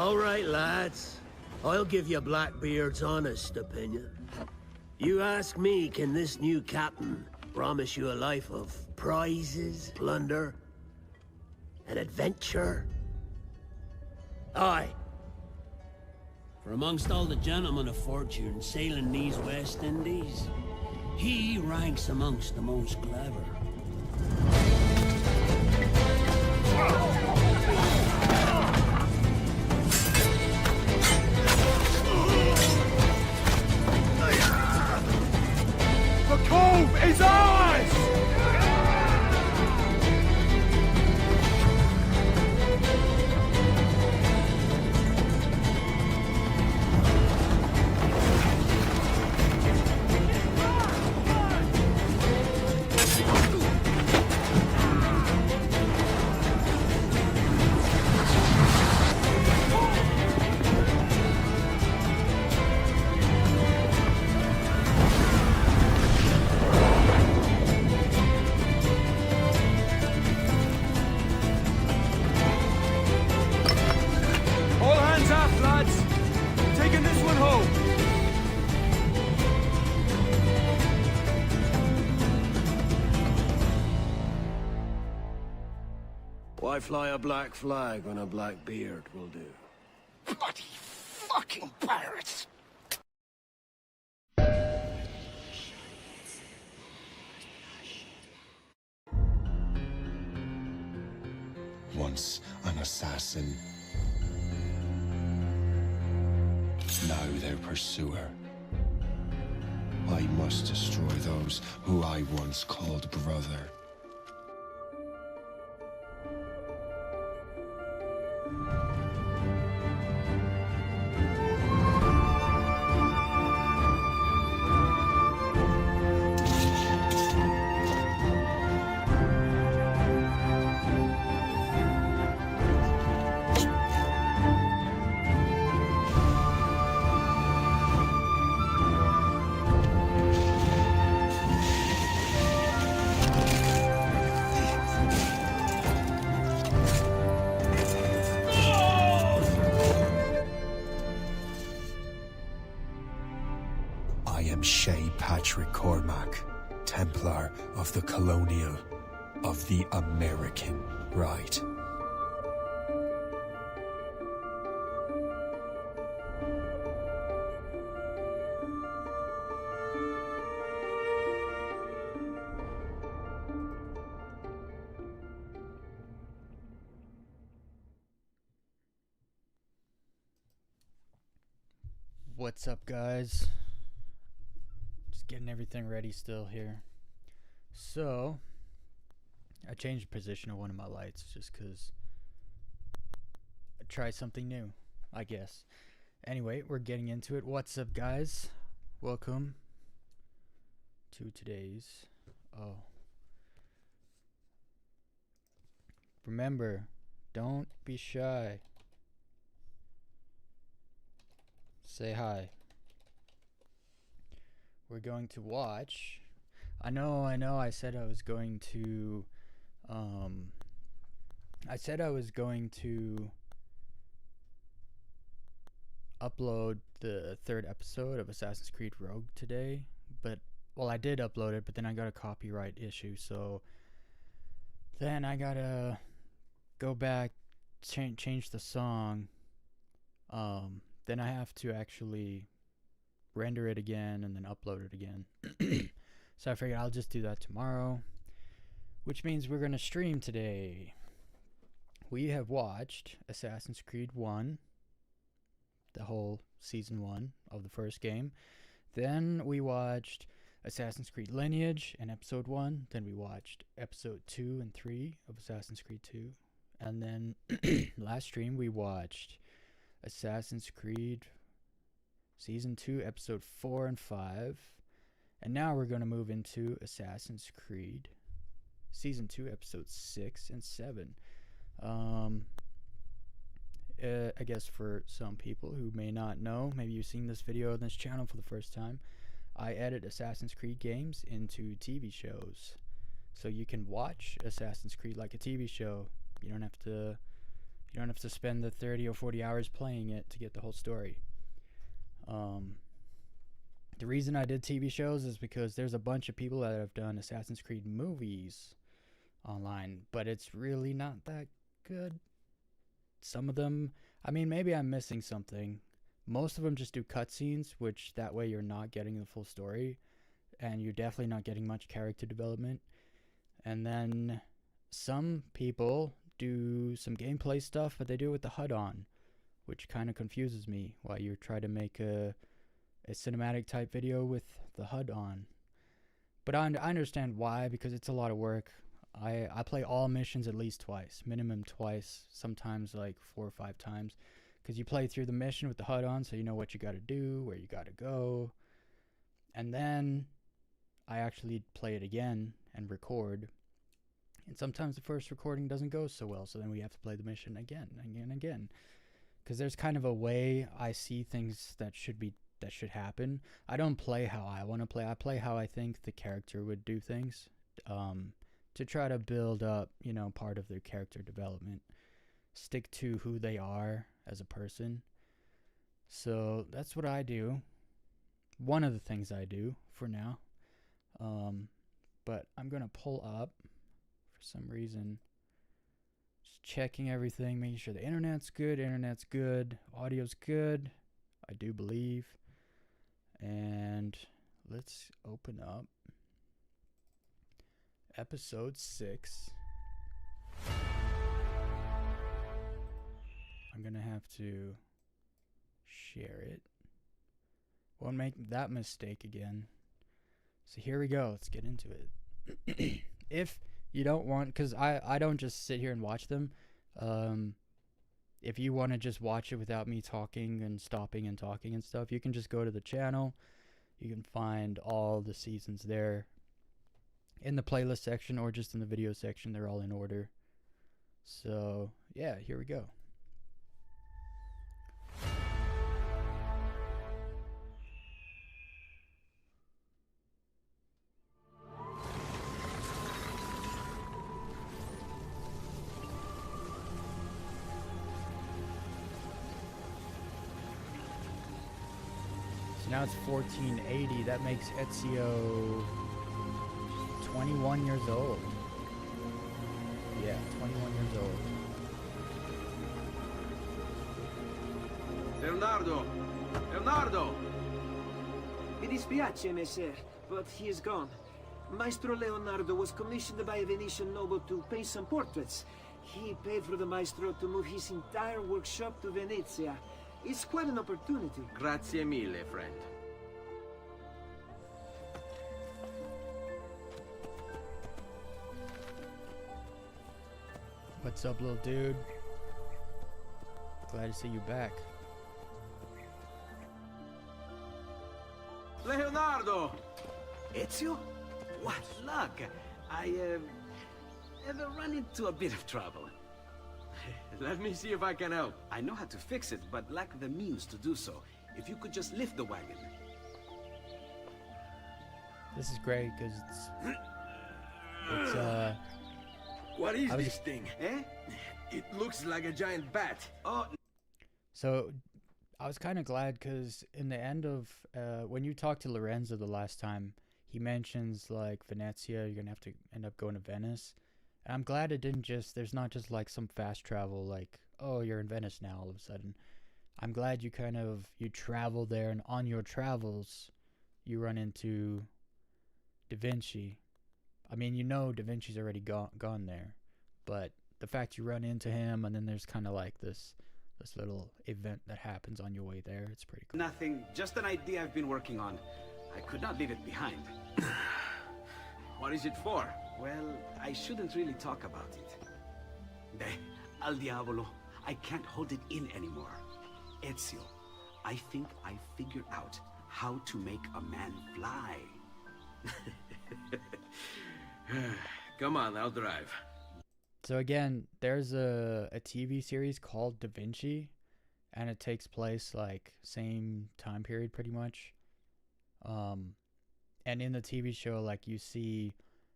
All right, lads. I'll give you Blackbeard's honest opinion. You ask me, can this new captain promise you a life of prizes, plunder, and adventure? Aye. For amongst all the gentlemen of fortune sailing these West Indies, he ranks amongst the most clever. The cove is ours! Why fly a black flag when a black beard will do? Bloody fucking pirates! Once an assassin, now their pursuer. I must destroy those who I once called brother. I am Shay Patrick Cormac, Templar of the Colonial, of the American Right. What's up, guys? Just getting everything ready still here. So, I changed the position of one of my lights just because I tried something new, I guess. Anyway, we're getting into it. What's up, guys? Welcome to today's... Remember, don't be shy. Say hi. We're going to watch. I know, I said I was going to, upload the third episode of Assassin's Creed Rogue today, but, well, I did upload it, but then I got a copyright issue, so then I gotta go back, change the song, then I have to actually render it again and then upload it again. So I figured I'll just do that tomorrow, which means we're going to stream today. We have watched Assassin's Creed 1, the whole season 1 of the first game. Then we watched Assassin's Creed Lineage and episode 1. Then we watched episode 2 and 3 of Assassin's Creed 2. And then last stream we watched Assassin's Creed Season 2, Episode 4 and 5. And now we're going to move into Assassin's Creed Season 2, Episodes 6 and 7. I guess for some people who may not know, maybe you've seen this video on this channel for the first time, I edit Assassin's Creed games into TV shows. So you can watch Assassin's Creed like a TV show. You don't have to You don't have to spend the 30 or 40 hours playing it to get the whole story. The reason I did TV shows is because there's a bunch of people that have done Assassin's Creed movies online, but it's really not that good. Some of them, I mean, maybe I'm missing something. Most of them just do cutscenes, which that way you're not getting the full story, and you're definitely not getting much character development. And then some people do some gameplay stuff, but they do it with the HUD on, which kind of confuses me. Why you try to make a cinematic type video with the HUD on. But I understand why, because it's a lot of work. I play all missions at least twice, minimum twice, sometimes like 4 or 5 times, because you play through the mission with the HUD on, so you know what you got to do, where you got to go, and then I actually play it again and record, and sometimes the first recording doesn't go so well, so then we have to play the mission again and again, because there's kind of a way I see things that should happen. I don't play how I want to play. I play how I think the character would do things, to try to build up, part of their character development. Stick to who they are as a person. So that's what I do. One of the things I do for now. But I'm going to pull up, for some reason, just checking everything, making sure the internet's good, audio's good, I do believe. And let's open up episode 6. I'm gonna have to share it. Won't make that mistake again. So here we go. Let's get into it. If you don't want, because I don't just sit here and watch them. If you want to just watch it without me talking and stopping and talking and stuff, you can just go to the channel. You can find all the seasons there in the playlist section or just in the video section. They're all in order. So yeah, here we go. Now it's 1480. That makes EZIO 21 years old. Yeah, 21 years old. Leonardo! Leonardo! Mi dispiace, messer, but he is gone. Maestro Leonardo was commissioned by a Venetian noble to paint some portraits. He paid for the maestro to move his entire workshop to Venezia. It's quite an opportunity. Grazie mille, friend. What's up, little dude? Glad to see you back. Leonardo! Ezio? What luck! I have run into a bit of trouble. Let me see if I can help. I know how to fix it, but lack the means to do so. If you could just lift the wagon. This is great because it's What is I was- this thing? Eh? It looks like a giant bat. Oh, So I was kind of glad because in the end of when you talked to Lorenzo the last time, he mentions like Venezia, you're gonna have to end up going to Venice. And I'm glad it didn't just, there's not just like some fast travel like, oh, you're in Venice now all of a sudden. I'm glad you you travel there, and on your travels you run into Da Vinci. I mean, Da Vinci's already gone there, but the fact you run into him and then there's kind of like this little event that happens on your way there, it's pretty cool. nothing. Just an idea I've been working on. I could not leave it behind. What is it for? Well, I shouldn't really talk about it. Al diavolo, I can't hold it in anymore. Ezio, I think I figured out how to make a man fly. Come on, I'll drive. So again, there's a TV series called Da Vinci, and it takes place like same time period pretty much. And in the TV show, like you see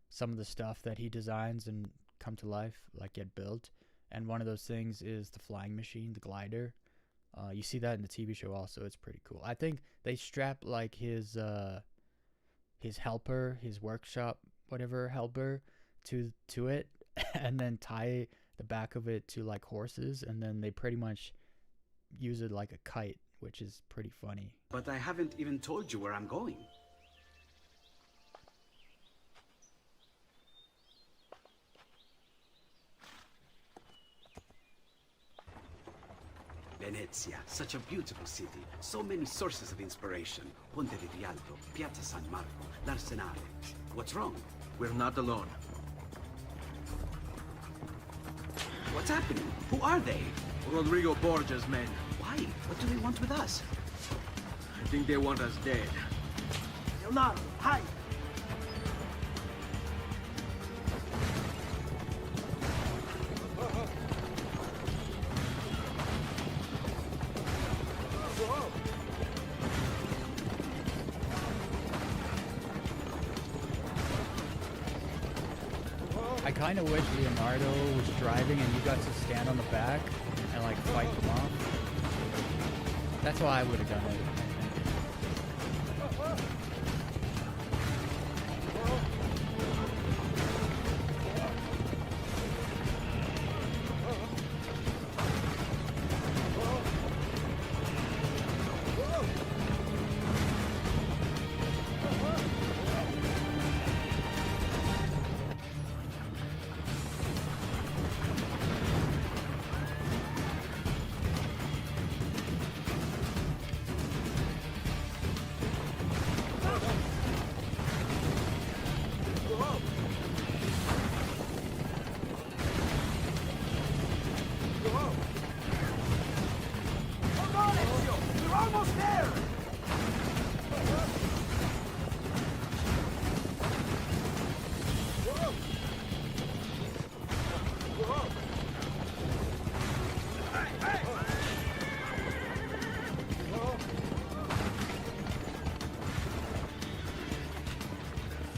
some of the stuff that he designs and come to life, like get built. and one of those things is the flying machine, the glider. You see that in the TV show also. It's pretty cool. I think they strap like his helper, his workshop, whatever helper, to it, and then tie the back of it to like horses, and then they pretty much use it like a kite, which is pretty funny. But I haven't even told you where I'm going. Venezia, such a beautiful city. So many sources of inspiration. Ponte di Rialto, Piazza San Marco, l'Arsenale. What's wrong? We're not alone. What's happening? Who are they? Rodrigo Borgia's men. Why? What do they want with us? I think they want us dead. Leonardo, hide! I kind of wish Leonardo was driving and you got to stand on the back and like fight them off. That's why I would have done it.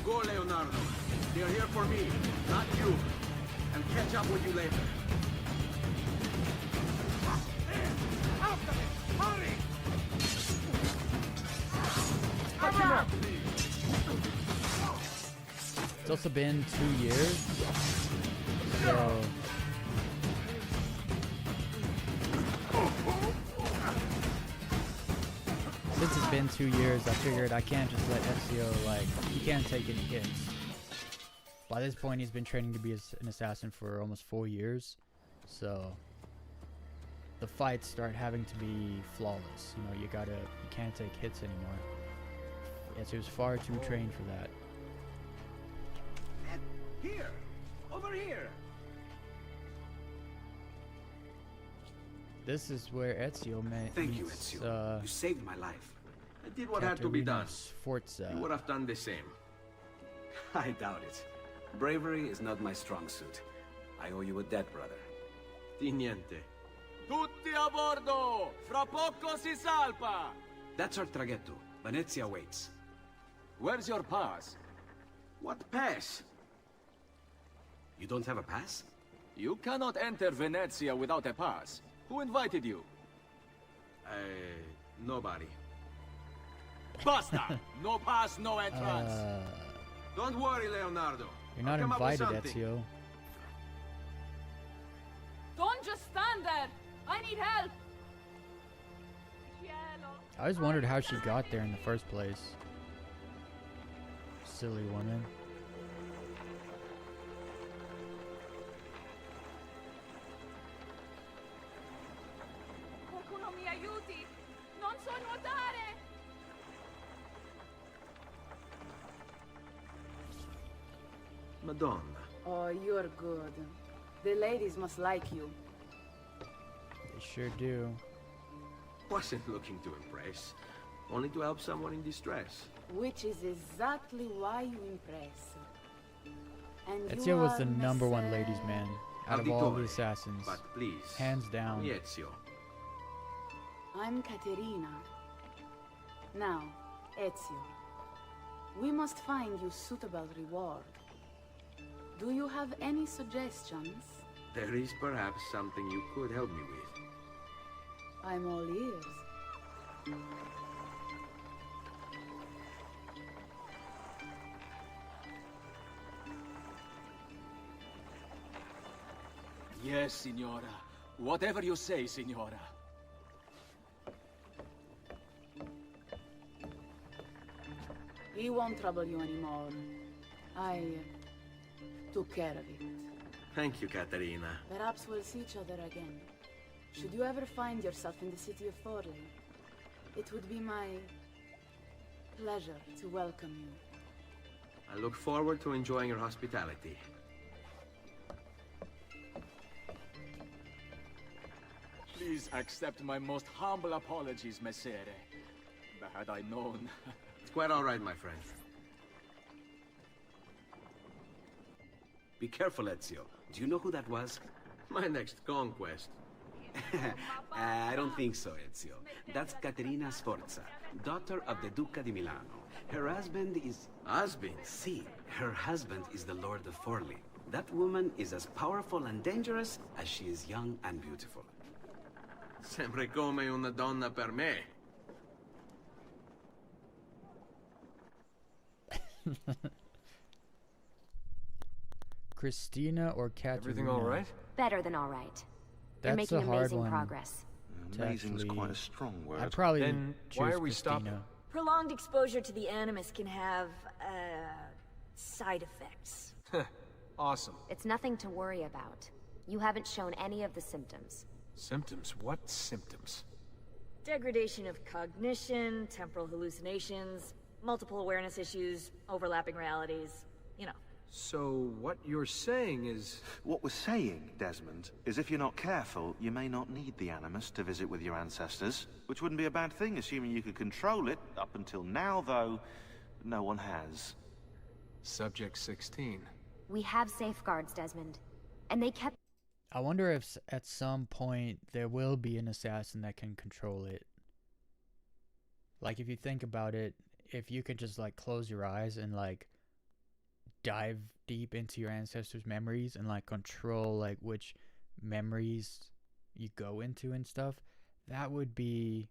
Go, Leonardo. They're here for me, not you. I'll catch up with you later. It's also been 2 years, so since it's been 2 years, I figured I can't just let Ezio, like, he can't take any hits. By this point, he's been training to be an assassin for almost 4 years, so the fights start having to be flawless. You know, you can't take hits anymore. Ezio's far too trained for that. Here! Over here! This is where Ezio met. Thank you, Ezio. You saved my life. I did what had to be done. Forza. You would have done the same. I doubt it. Bravery is not my strong suit. I owe you a debt, brother. Di niente. Tutti a bordo! Fra poco si salpa! That's our traghetto. Venezia waits. Where's your pass? What pass? You don't have a pass? You cannot enter Venezia without a pass. Who invited you? Nobody. Basta! No pass, no entrance. Don't worry, Leonardo. You're not I'll come up with invited, something. Ezio. Don't just stand there! I need help! I always wondered how she got there in the first place. Silly woman. Qualcuno mi aiuti! Non so nuotare! Madonna. Oh, you're good. The ladies must like you. They sure do. Wasn't looking to impress. Only to help someone in distress. Which is exactly why you impress. And Ezio was the number one ladies' man out of all the Auditore, assassins. But please. Hands down. Ezio. I'm Caterina. Now, Ezio, we must find you suitable reward. Do you have any suggestions? There is perhaps something you could help me with. I'm all ears. Yes, Signora. Whatever you say, Signora. He won't trouble you anymore. I took care of it. Thank you, Caterina. Perhaps we'll see each other again. Should you ever find yourself in the city of Forley, it would be my pleasure to welcome you. I look forward to enjoying your hospitality. Please accept my most humble apologies, Messere. But had I known... It's quite all right, my friend. Be careful, Ezio. Do you know who that was? My next conquest. I don't think so, Ezio. That's Caterina Sforza, daughter of the Duca di Milano. Her husband is... Husband? Si, her husband is the Lord of Forlì. That woman is as powerful and dangerous as she is young and beautiful. Sempre come una donna per me. Christina or Katerina? Everything all right? Better than all right. You're That's making a hard amazing one. progress. Amazing's actually- quite a strong word. I'd probably Then choose why are we Christina. stopping? Prolonged exposure to the Animus can have, side effects. Awesome. It's nothing to worry about. You haven't shown any of the symptoms. Symptoms? What symptoms? Degradation of cognition, temporal hallucinations, multiple awareness issues, overlapping realities, you know. So what you're saying is... What we're saying, Desmond, is if you're not careful, you may not need the Animus to visit with your ancestors, which wouldn't be a bad thing, assuming you could control it. Up until now, though, no one has. Subject 16. We have safeguards, Desmond. And they kept... I wonder if at some point there will be an assassin that can control it. Like, if you think about it, if you could just, like, close your eyes and, like, dive deep into your ancestors' memories and, like, control, like, which memories you go into and stuff, that would be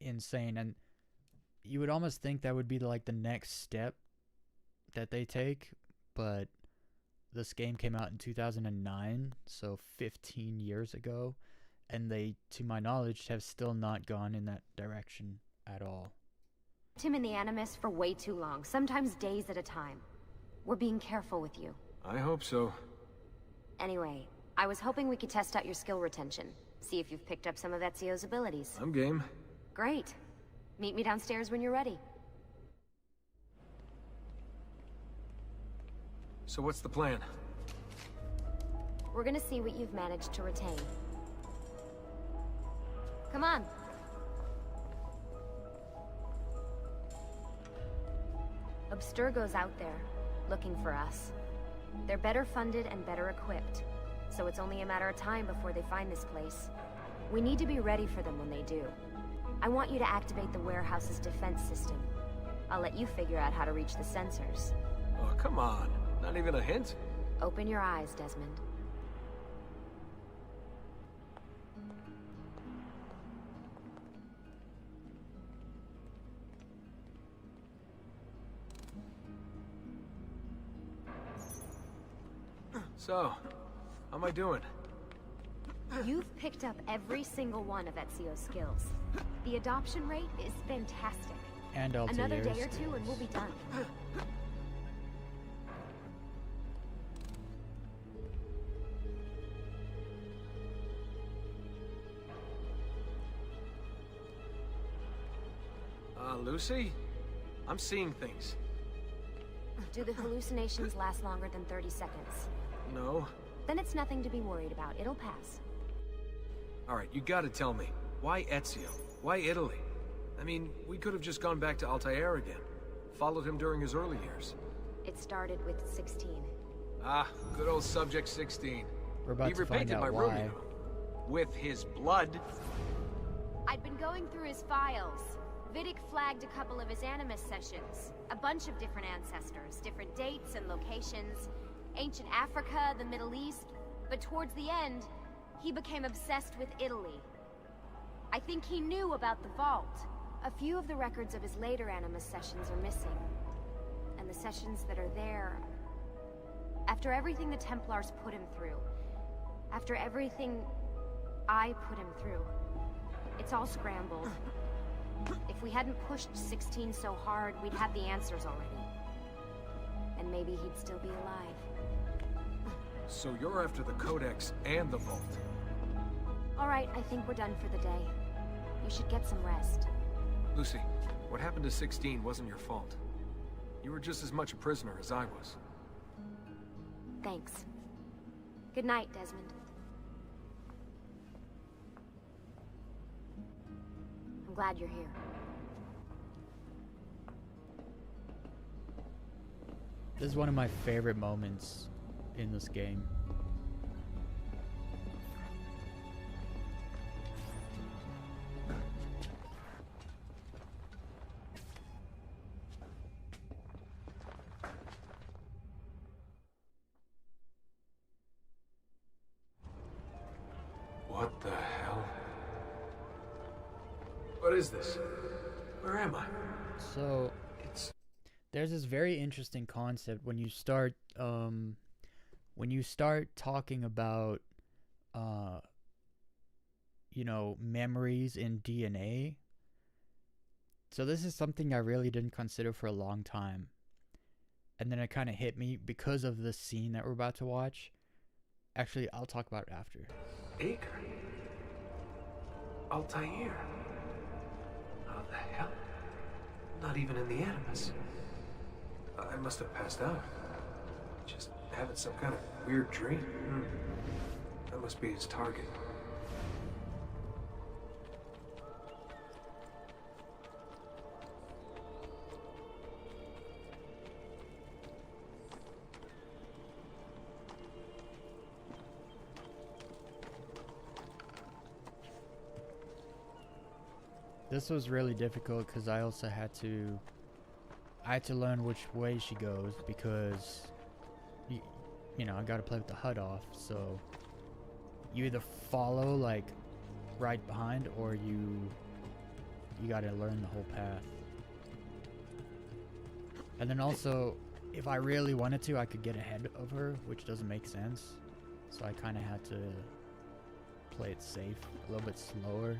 insane. And you would almost think that would be, like, the next step that they take, but this game came out in 2009, so 15 years ago, and they, to my knowledge, have still not gone in that direction at all. him in the Animus for way too long, sometimes days at a time. We're being careful with you. I hope so. Anyway, I was hoping we could test out your skill retention. See if you've picked up some of Ezio's abilities. I'm game. Great. Meet me downstairs when you're ready. So what's the plan? We're gonna see what you've managed to retain. Come on. Abstergo's out there, looking for us. They're better funded and better equipped, so it's only a matter of time before they find this place. We need to be ready for them when they do. I want you to activate the warehouse's defense system. I'll let you figure out how to reach the sensors. Oh, come on. Not even a hint? Open your eyes, Desmond. So, how am I doing? You've picked up every single one of Ezio's skills. The adoption rate is fantastic. And Another day or two and we'll be done. Lucy? I'm seeing things. Do the hallucinations last longer than 30 seconds? No. Then it's nothing to be worried about. It'll pass. Alright, you gotta tell me. Why Ezio? Why Italy? I mean, we could have just gone back to Altair again. Followed him during his early years. It started with 16. Ah, good old Subject 16. We're about He to find repainted out my why. room, you know. With his blood. I'd been going through his files. Vidic flagged a couple of his Animus sessions. A bunch of different ancestors, different dates and locations. Ancient Africa, the Middle East. But towards the end, he became obsessed with Italy. I think he knew about the vault. A few of the records of his later Animus sessions are missing. And the sessions that are there... After everything the Templars put him through, after everything I put him through, it's all scrambled. If we hadn't pushed 16 so hard, we'd have the answers already. And maybe he'd still be alive. So you're after the Codex and the Vault? Alright, I think we're done for the day. You should get some rest. Lucy, what happened to 16 wasn't your fault. You were just as much a prisoner as I was. Thanks. Good night, Desmond. I'm glad you're here. This is one of my favorite moments in this game. What the hell? What is this? Where am I? So, there's this very interesting concept when you start talking about you know, memories in DNA. So this is something I really didn't consider for a long time. And then it kind of hit me because of the scene that we're about to watch. Actually, I'll talk about it after. Acre? Altair? How the hell? Not even in the Animus. I must have passed out. Just having some kind of weird dream. That must be his target. This was really difficult because I also had to learn which way she goes because you know, I gotta play with the HUD off, so you either follow like right behind or you gotta learn the whole path. And then also, if I really wanted to, I could get ahead of her, which doesn't make sense. So I kind of had to play it safe, a little bit slower.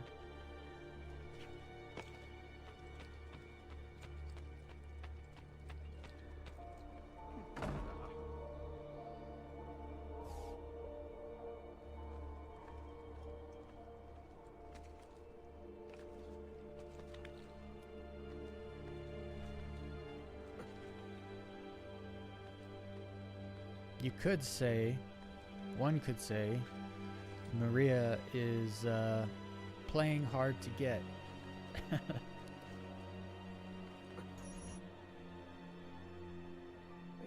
You could say, one could say, Maria is playing hard to get.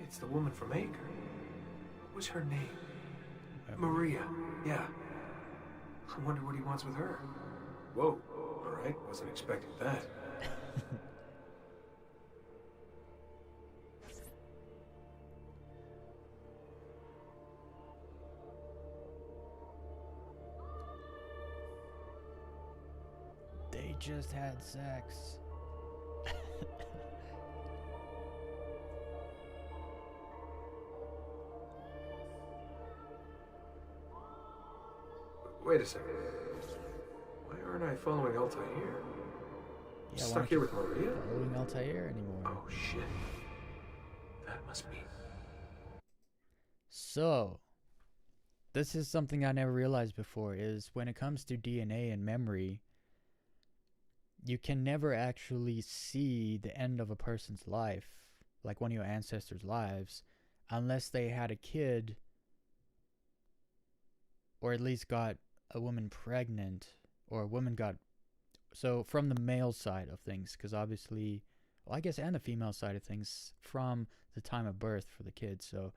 It's the woman from Acre. What was her name? Maria, yeah. I wonder what he wants with her. Whoa, alright, wasn't expecting that. They just had sex. Wait a second. Why aren't I following Altair? Yeah, Stuck here with Maria? Following Altair anymore. Oh shit. That must be... So, this is something I never realized before, is when it comes to DNA and memory, you can never actually see the end of a person's life, like one of your ancestors' lives, unless they had a kid, or at least got a woman pregnant, or a woman got... So, from the male side of things, because obviously... Well, I guess, and the female side of things, from the time of birth for the kid, so...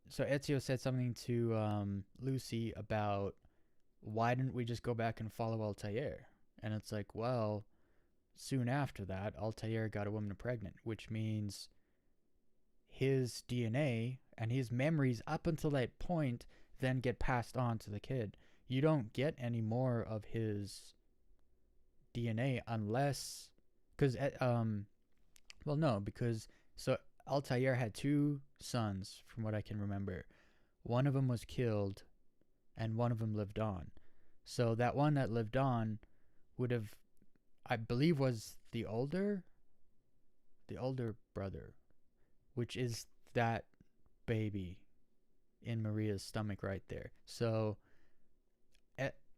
So Ezio said something to Lucy about, why didn't we just go back and follow Altair? And it's like, well, soon after that, Altair got a woman pregnant, which means his DNA and his memories up until that point then get passed on to the kid. You don't get any more of his DNA unless, because well, no, because so Altair had 2 sons from what I can remember. One of them was killed and one of them lived on. So that one that lived on would have, I believe, was the older brother, which is that baby in Maria's stomach right there. So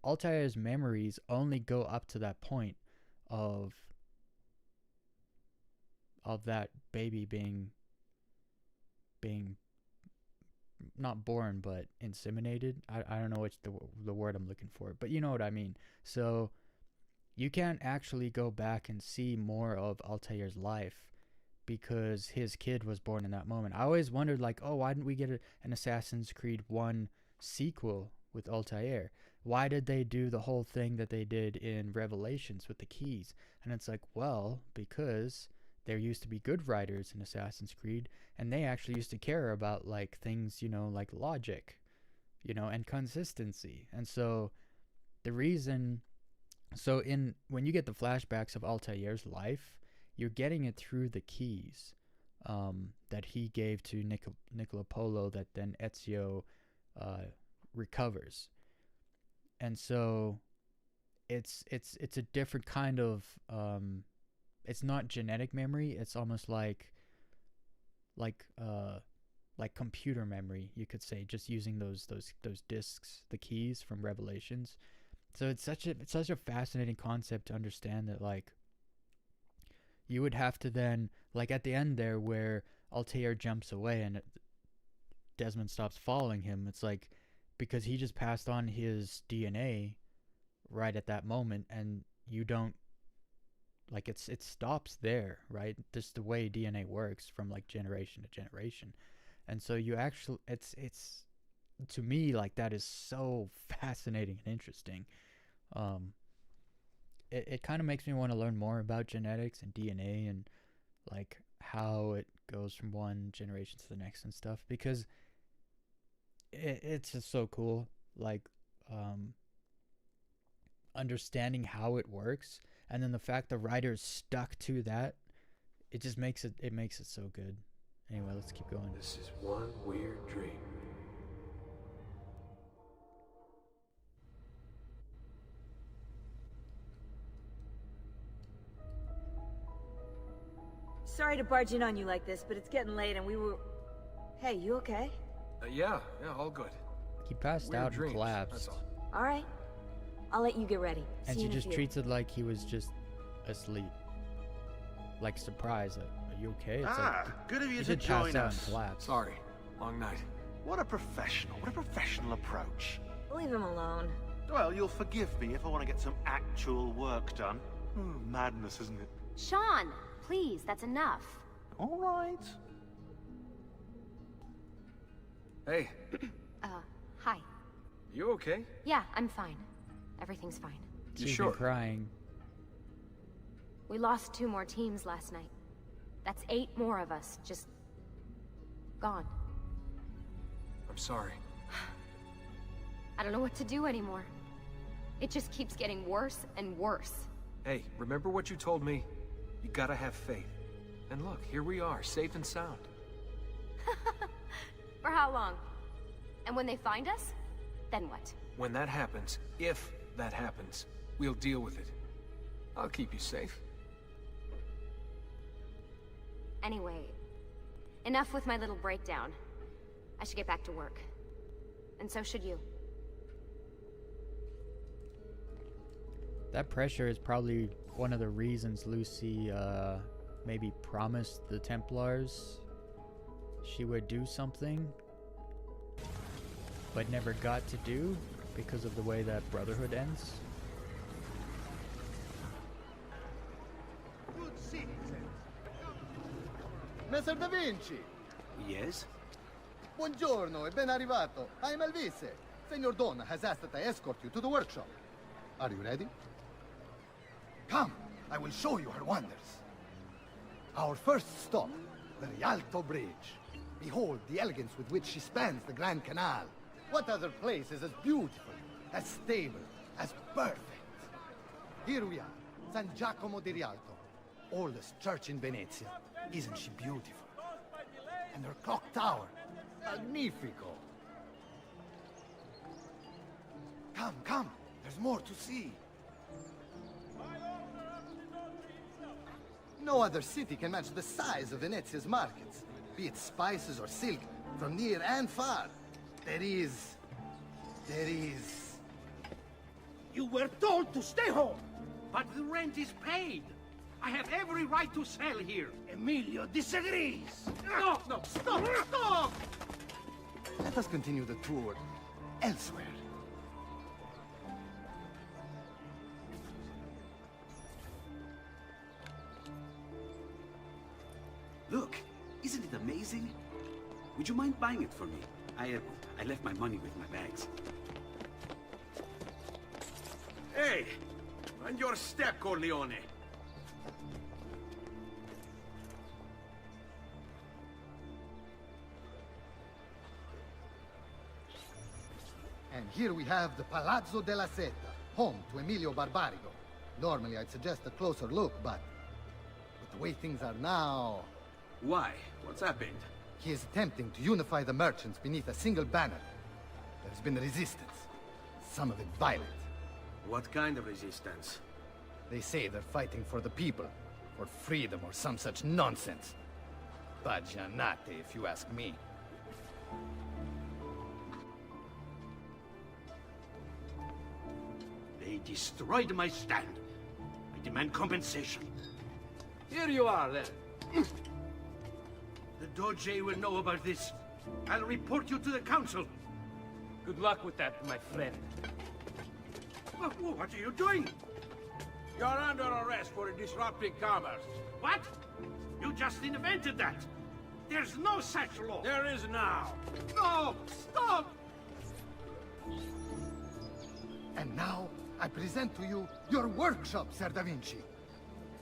Altair's memories only go up to that point of that baby being not born but inseminated. I don't know which the word I'm looking for, but you know what I mean. So you can't actually go back and see more of Altair's life because his kid was born in that moment. I always wondered, like, oh, why didn't we get an Assassin's Creed 1 sequel with Altair? Why did they do the whole thing that they did in Revelations with the keys? And it's like, well, because there used to be good writers in Assassin's Creed, and they actually used to care about, like, things, you know, like logic, you know, and consistency. And so the reason, so when you get the flashbacks of Altair's life, you're getting it through the keys that he gave to Nicola Polo that then Ezio recovers. And so it's a different kind of it's not genetic memory. It's almost like computer memory, you could say, just using those discs, the keys from Revelations. So it's such a fascinating concept to understand that, like, you would have to then, like, at the end there where Altair jumps away and Desmond stops following him, it's like, because he just passed on his DNA right at that moment, and you don't, like, it stops there, right? Just the way DNA works from, like, generation to generation. And so you actually, it's to me, like, that is so fascinating and interesting. It kind of makes me want to learn more about genetics and DNA and, like, how it goes from one generation to the next and stuff, because it's just so cool, like, understanding how it works, and then the fact the writers stuck to that, it just makes it so good. Anyway, let's keep going. This is one weird dream. Sorry to barge in on you like this, but it's getting late and we were... Hey, you okay? Yeah, all good. He passed Weird out dreams, and collapsed. that's all. Alright. I'll let you get ready. And See she you in a just few. treats it like he was just asleep. Like, surprised, like, are you okay? It's like, good of you he to did pass join out us. and collapse. Sorry, long night. What a professional approach. Leave him alone. Well, you'll forgive me if I want to get some actual work done. Madness, isn't it? Sean, please, that's enough. All right. Hey, Hi. you okay? Yeah, I'm fine. Everything's fine. You She's sure? been crying. We lost 2 more teams last night. That's 8 more of us, just... gone. I'm sorry. I don't know what to do anymore. It just keeps getting worse and worse. Hey, remember what you told me? You gotta have faith. And look, here we are, safe and sound. For how long? And when they find us, then what? When that happens, if that happens, we'll deal with it. I'll keep you safe. Anyway, enough with my little breakdown. I should get back to work. And so should you. That pressure is probably one of the reasons Lucy maybe promised the Templars she would do something, but never got to do because of the way that Brotherhood ends. Good citizens. Messer Da Vinci. Yes? Buongiorno e ben arrivato. I'm Elvise. Senor Don has asked that I escort you to the workshop. Are you ready? Come, I will show you her wonders. Our first stop, the Rialto Bridge. Behold the elegance with which she spans the Grand Canal. What other place is as beautiful, as stable, as perfect? Here we are, San Giacomo di Rialto, oldest church in Venezia. Isn't she beautiful? And her clock tower, magnifico. Come, come, there's more to see. No other city can match the size of Venezia's markets, be it spices or silk, from near and far. There is... You were told to stay home! But the rent is paid! I have every right to sell here! Emilio disagrees! No, no, stop, stop! Let us continue the tour elsewhere. Look, isn't it amazing? Would you mind buying it for me? I left my money with my bags. Hey! Mind your step, Corleone! And here we have the Palazzo della Seta, home to Emilio Barbarigo. Normally I'd suggest a closer look, but with the way things are now... Why? What's happened? He is attempting to unify the merchants beneath a single banner. There's been resistance, some of it violent. What kind of resistance? They say they're fighting for the people, for freedom or some such nonsense. Baggianate, if you ask me. They destroyed my stand. I demand compensation. Here you are, then. The Doge will know about this. I'll report you to the council. Good luck with that, my friend. What are you doing? You're under arrest for disrupting commerce. What? You just invented that. There's no such law. There is now. No! Stop! And now, I present to you your workshop, Ser Da Vinci.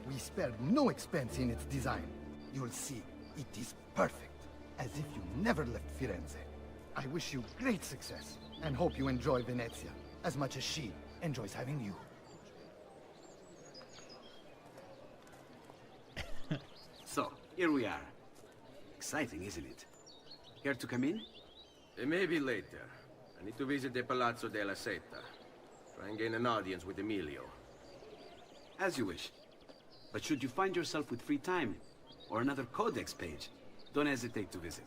We spared no expense in its design. You'll see, it is perfect, as if you never left Firenze. I wish you great success, and hope you enjoy Venezia, as much as she enjoys having you. So, here we are. Exciting, isn't it? Care to come in? Maybe later. I need to visit the Palazzo della Seta. Try and gain an audience with Emilio. As you wish. But should you find yourself with free time, or another codex page, don't hesitate to visit.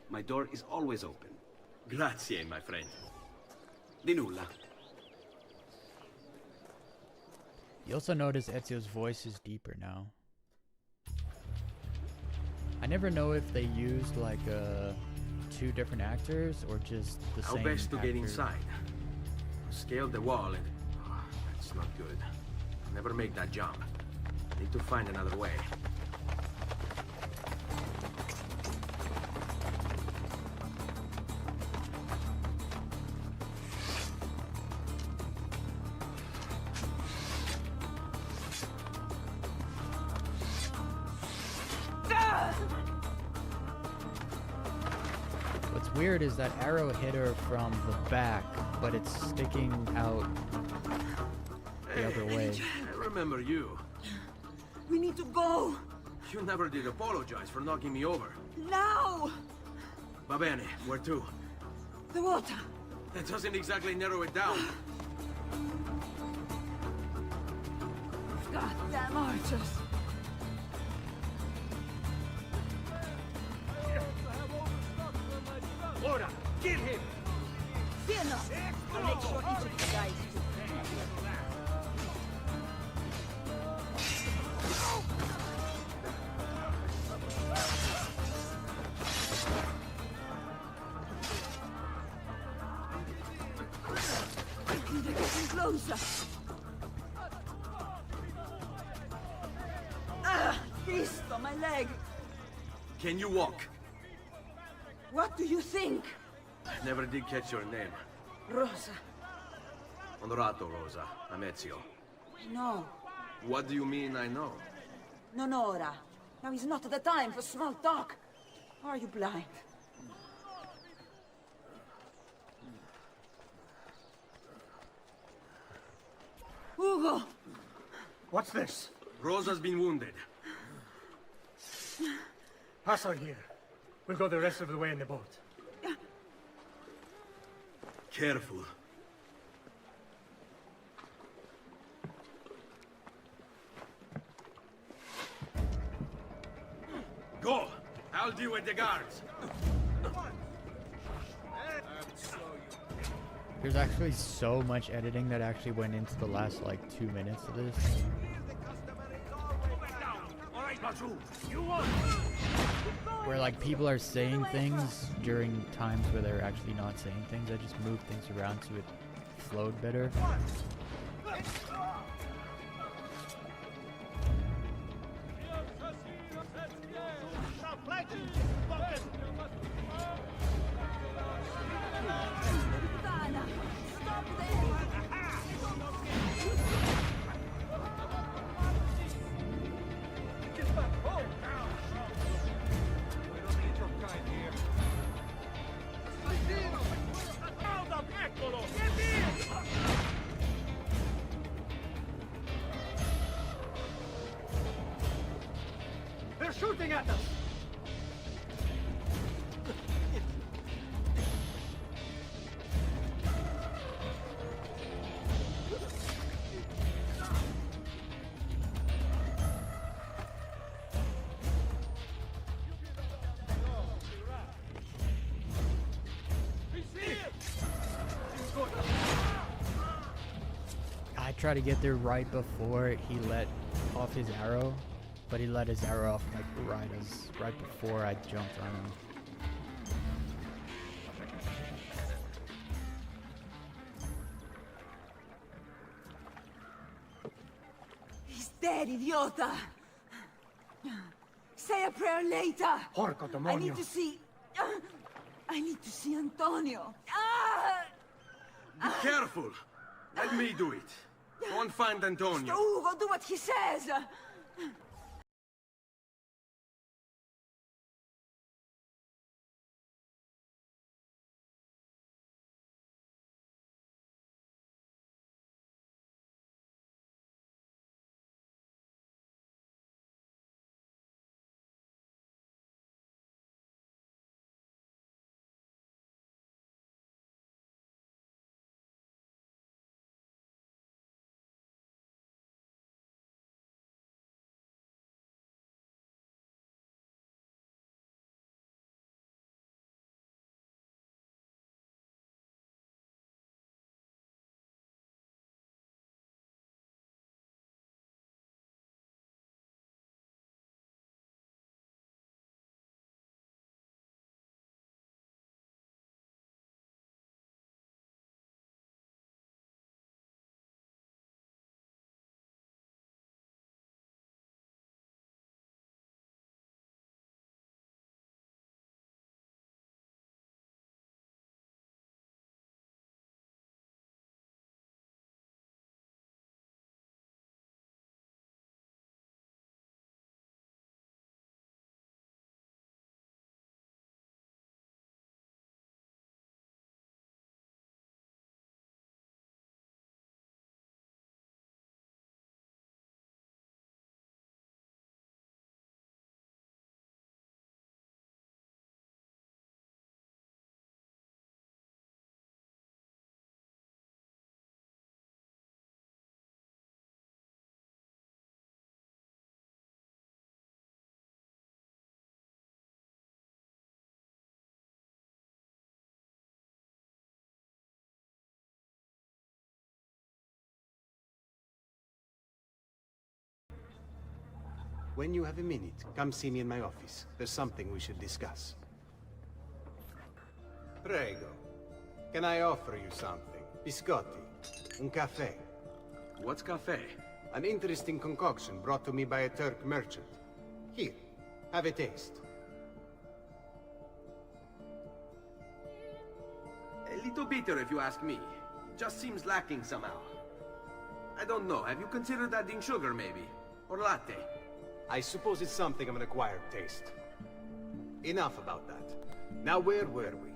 My door is always open. Grazie, my friend. Di nulla. You also notice Ezio's voice is deeper now. I never know if they used like two different actors or just the same How best to actor. get inside? Scale the wall and... Oh, that's not good. I'll never make that jump. Need to find another way. What's weird is that arrow hit her from the back, but it's sticking out the other way. I remember you. We need to go! You never did apologize for knocking me over. Now! Va bene, where to? The water! That doesn't exactly narrow it down. Goddamn archers! Ora, kill him! Fear not! I'll make sure each of you dies too. They're getting closer! Ah! Fist on my leg! Can you walk? What do you think? I never did catch your name. Rosa. Onorato, Rosa. I'm Ezio. No. What do you mean I know? Non ora. Now is not the time for small talk. Are you blind? Hugo! What's this? Rosa's been wounded. Pass her here. We'll go the rest of the way in the boat. Careful. Go! I'll deal with the guards. There's actually so much editing that actually went into the last like 2 minutes of this. Where like people are saying things during times where they're actually not saying things. I just moved things around so it flowed better. They're shooting at us! I tried to get there right before he let off his arrow, but he let his arrow off like right before I jumped on him. He's dead, idiota! Say a prayer later! Porco demonio! I need to see Antonio! Ah! Be careful! Let me do it. Go and find Antonio. Ugo, do what he says! When you have a minute, come see me in my office. There's something we should discuss. Prego. Can I offer you something? Biscotti. Un caffè. What's cafe? An interesting concoction brought to me by a Turk merchant. Here, have a taste. A little bitter if you ask me. Just seems lacking somehow. I don't know, have you considered adding sugar maybe? Or latte? I suppose it's something of an acquired taste. enough about that. Now where were we?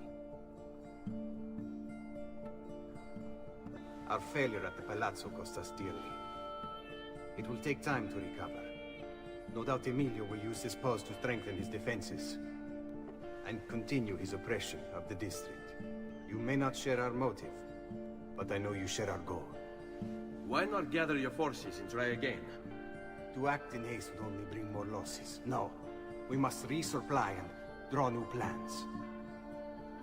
Our failure at the Palazzo cost us dearly. It will take time to recover. No doubt Emilio will use this pause to strengthen his defenses and continue his oppression of the district. You may not share our motive, but I know you share our goal. Why not gather your forces and try again? To act in haste would only bring more losses. No, we must resupply and draw new plans.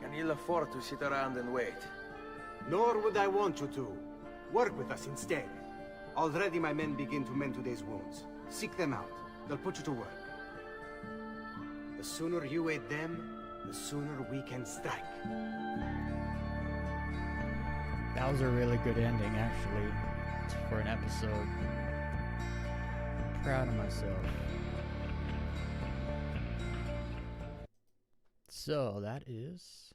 Can you afford to sit around and wait? Nor would I want you to. Work with us instead. Already my men begin to mend today's wounds. Seek them out. They'll put you to work. The sooner you aid them, the sooner we can strike. That was a really good ending, actually, for an episode. Proud of myself. So, that is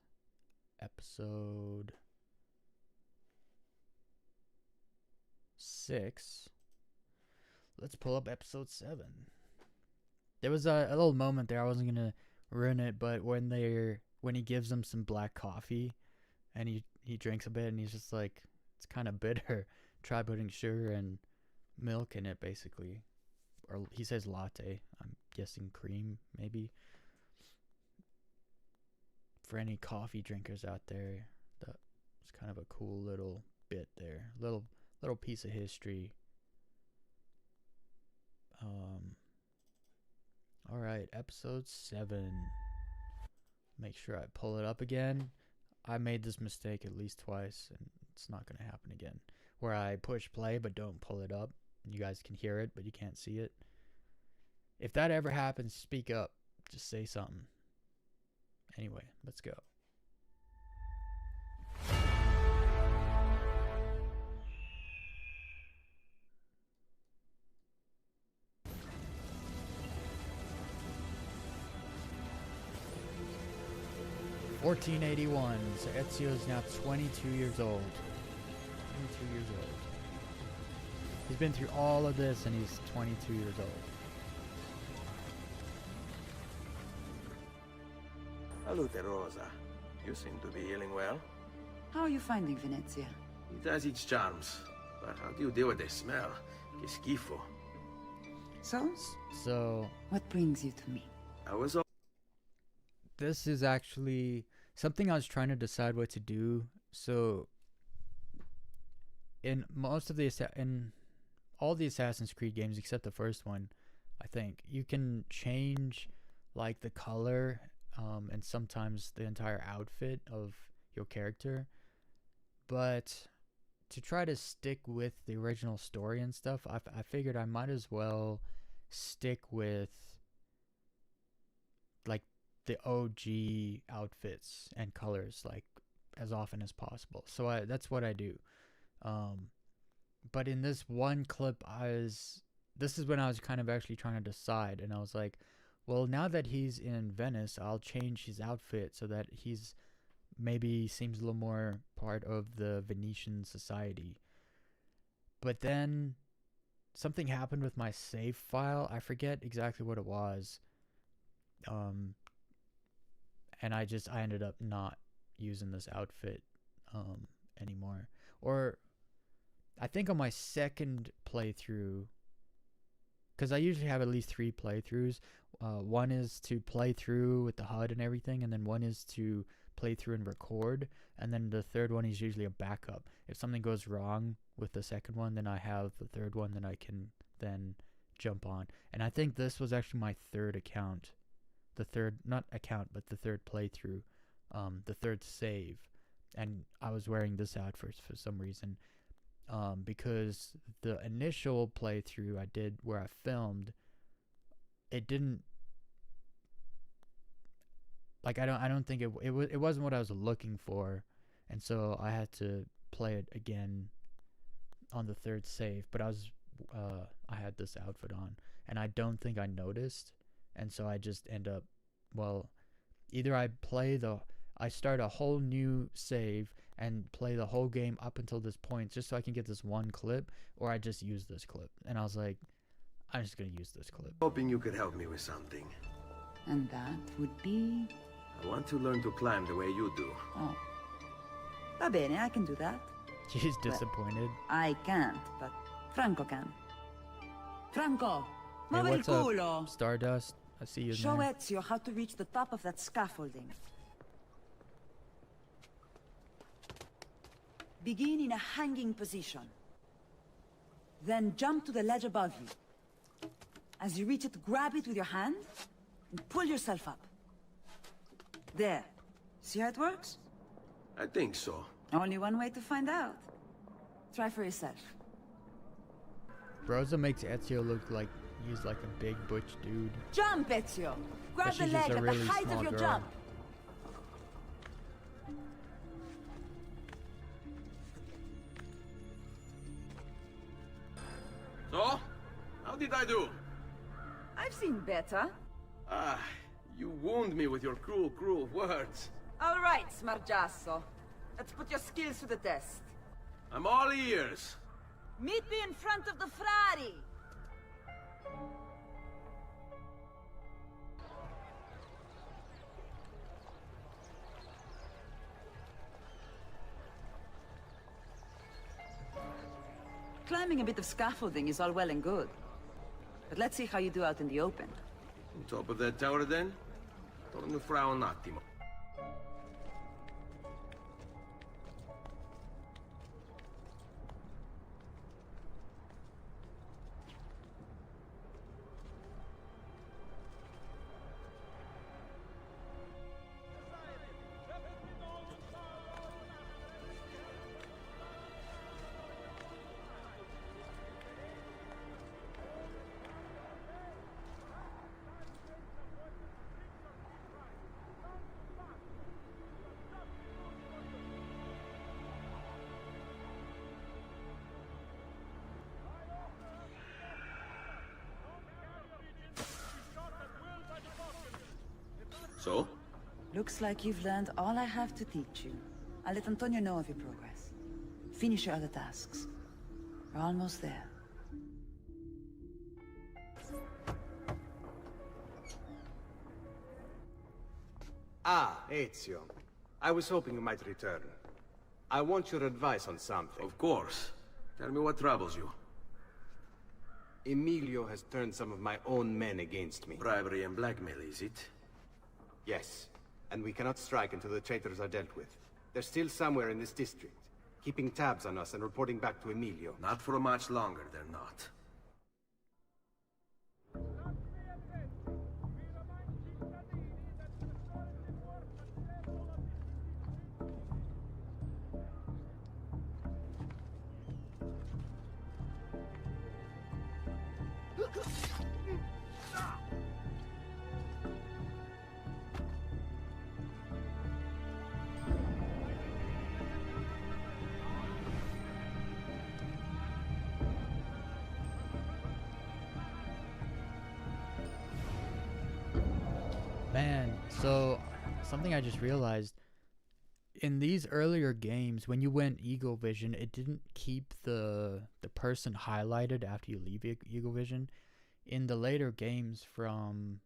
episode 6. Let's pull up episode 7. There was a little moment there, I wasn't gonna ruin it, but when he gives them some black coffee and he drinks a bit and he's just like, it's kind of bitter. Try putting sugar and milk in it, basically. Or he says latte. I'm guessing cream, maybe. For any coffee drinkers out there, that was kind of a cool little bit there. Little piece of history. Alright, episode 7. Make sure I pull it up again. I made this mistake at least twice, and it's not going to happen again. Where I push play but don't pull it up. You guys can hear it, but you can't see it. If that ever happens, speak up. Just say something. Anyway, let's go. (1481). So Ezio is now 22 years old. 22 years old. He's been through all of this and he's 22 years old. Salute, Rosa. You seem to be healing well. How are you finding Venezia? It has its charms. But how do you deal with the smell? Que schifo. So... What brings you to me? I was... This is actually something I was trying to decide what to do. So... In all the Assassin's Creed games except the first one, I think, you can change like the color and sometimes the entire outfit of your character. But to try to stick with the original story and stuff, I figured I might as well stick with like the OG outfits and colors like as often as possible. So that's what I do. But in this one clip, this is when I was kind of actually trying to decide, and I was like, well, now that he's in Venice, I'll change his outfit so that he's maybe seems a little more part of the Venetian society. But then something happened with my save file. I forget exactly what it was. And I ended up not using this outfit anymore. Or I think on my second playthrough, because I usually have at least 3 playthroughs. One is to play through with the HUD and everything, and then one is to play through and record, and then the third one is usually a backup. If something goes wrong with the second one, then I have the third one that I can then jump on. And I think this was actually my third account. The third, not account, but the third playthrough. The third save. And I was wearing this outfit for some reason. Because the initial playthrough I did where I filmed, it didn't, like, I don't think it wasn't what I was looking for, and so I had to play it again on the third save. But I had this outfit on, and I don't think I noticed, and so I just end up, well, either I start a whole new save and play the whole game up until this point just so I can get this one clip, or I just use this clip. And I was like, I'm just gonna use this clip. Hoping you could help me with something. And that would be... I want to learn to climb the way you do. Oh. Va bene, I can do that. She's disappointed. I can't, but Franco can. Franco, Hey, muove il what's up, culo! Stardust? I see you Show there. Ezio how to reach the top of that scaffolding. Begin in a hanging position. Then jump to the ledge above you. As you reach it, grab it with your hand and pull yourself up. There. See how it works? I think so. Only one way to find out. Try for yourself. Rosa makes Ezio look like he's like a big butch dude. Jump, Ezio! Grab But the she's leg just a at really the height small of your girl. jump. So? How did I do? I've seen better. Ah, you wound me with your cruel, cruel words. All right, Smargiasso. Let's put your skills to the test. I'm all ears. Meet me in front of the Frari. Climbing a bit of scaffolding is all well and good. But let's see how you do out in the open. On top of that tower then? Torno fra un attimo. So? Looks like you've learned all I have to teach you. I'll let Antonio know of your progress. Finish your other tasks. We're almost there. Ah, Ezio. I was hoping you might return. I want your advice on something. Of course. Tell me what troubles you. Emilio has turned some of my own men against me. Bribery and blackmail, is it? Yes. And we cannot strike until the traitors are dealt with. They're still somewhere in this district, keeping tabs on us and reporting back to Emilio. Not for much longer, they're not. Man, so something I just realized, in these earlier games, when you went Eagle Vision, it didn't keep the person highlighted after you leave Eagle Vision. In the later games from,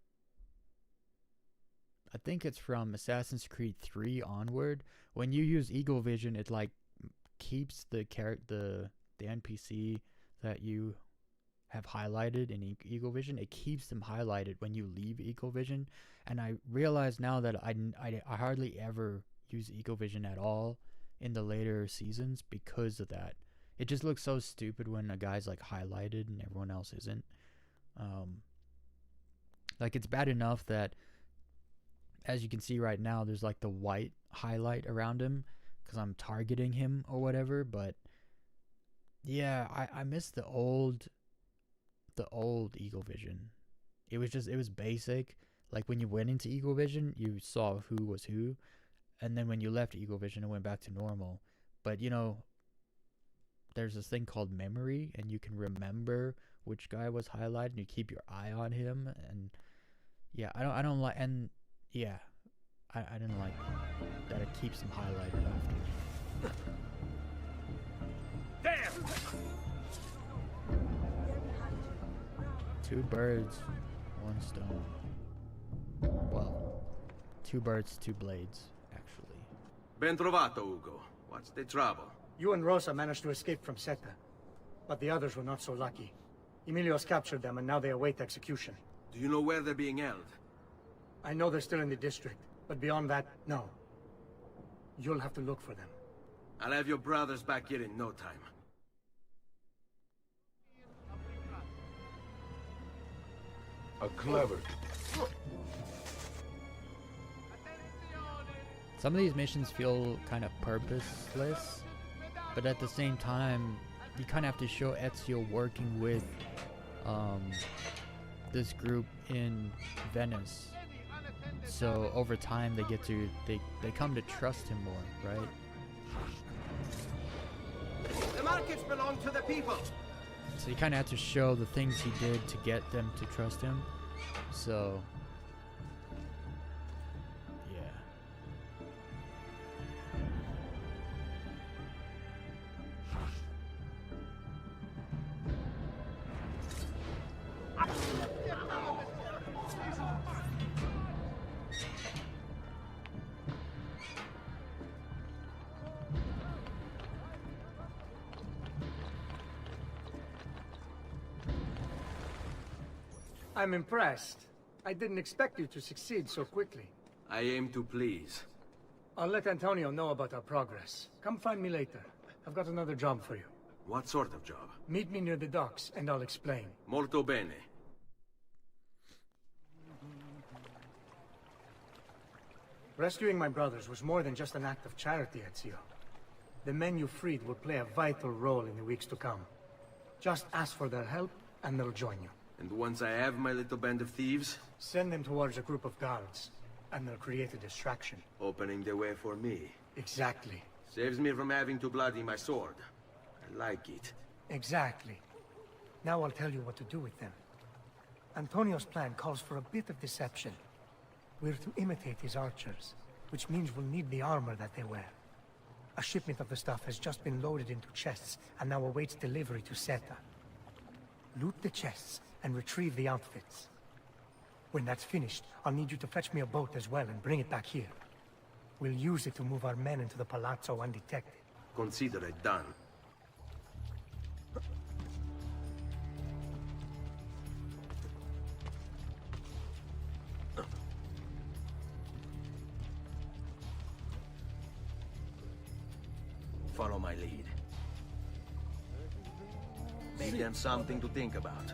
I think it's from Assassin's Creed 3 onward, when you use Eagle Vision, it like keeps the NPC that you have highlighted in Eagle Vision. It keeps them highlighted when you leave Eagle Vision. And I realize now that I hardly ever use Eagle Vision at all in the later seasons because of that. It just looks so stupid when a guy's like highlighted and everyone else isn't. Like, it's bad enough that, as you can see right now, there's like the white highlight around him because I'm targeting him or whatever. But yeah, I miss the old Eagle Vision. It was basic. Like, when you went into Eagle Vision, you saw who was who, and then when you left Eagle Vision, it went back to normal. But you know, there's this thing called memory, and you can remember which guy was highlighted, and you keep your eye on him. And yeah, I don't like, and yeah, I didn't like that it keeps him highlighted after. Damn! Two birds, one stone. two birds, two blades, actually. Ben trovato, Ugo. What's the trouble? You and Rosa managed to escape from Seta, but the others were not so lucky. Emilio's captured them, and now they await execution. Do you know where they're being held? I know they're still in the district, but beyond that, no. You'll have to look for them. I'll have your brothers back here in no time. A clever... Some of these missions feel kind of purposeless, but at the same time, you kind of have to show Ezio working with this group in Venice. So over time, they come to trust him more, right? The markets belong to the people. So you kind of have to show the things he did to get them to trust him. So yeah. I'm impressed. I didn't expect you to succeed so quickly. I aim to please. I'll let Antonio know about our progress. Come find me later. I've got another job for you. What sort of job? Meet me near the docks, and I'll explain. Molto bene. Rescuing my brothers was more than just an act of charity, Ezio. The men you freed will play a vital role in the weeks to come. Just ask for their help, and they'll join you. And once I have my little band of thieves? Send them towards a group of guards, and they'll create a distraction. Opening the way for me. Exactly. Saves me from having to bloody my sword. I like it. Exactly. Now I'll tell you what to do with them. Antonio's plan calls for a bit of deception. We're to imitate his archers, which means we'll need the armor that they wear. A shipment of the stuff has just been loaded into chests, and now awaits delivery to Seta. Loot the chests, and retrieve the outfits. When that's finished, I'll need you to fetch me a boat as well and bring it back here. We'll use it to move our men into the palazzo undetected. Consider it done. Follow my lead. Give them something to think about.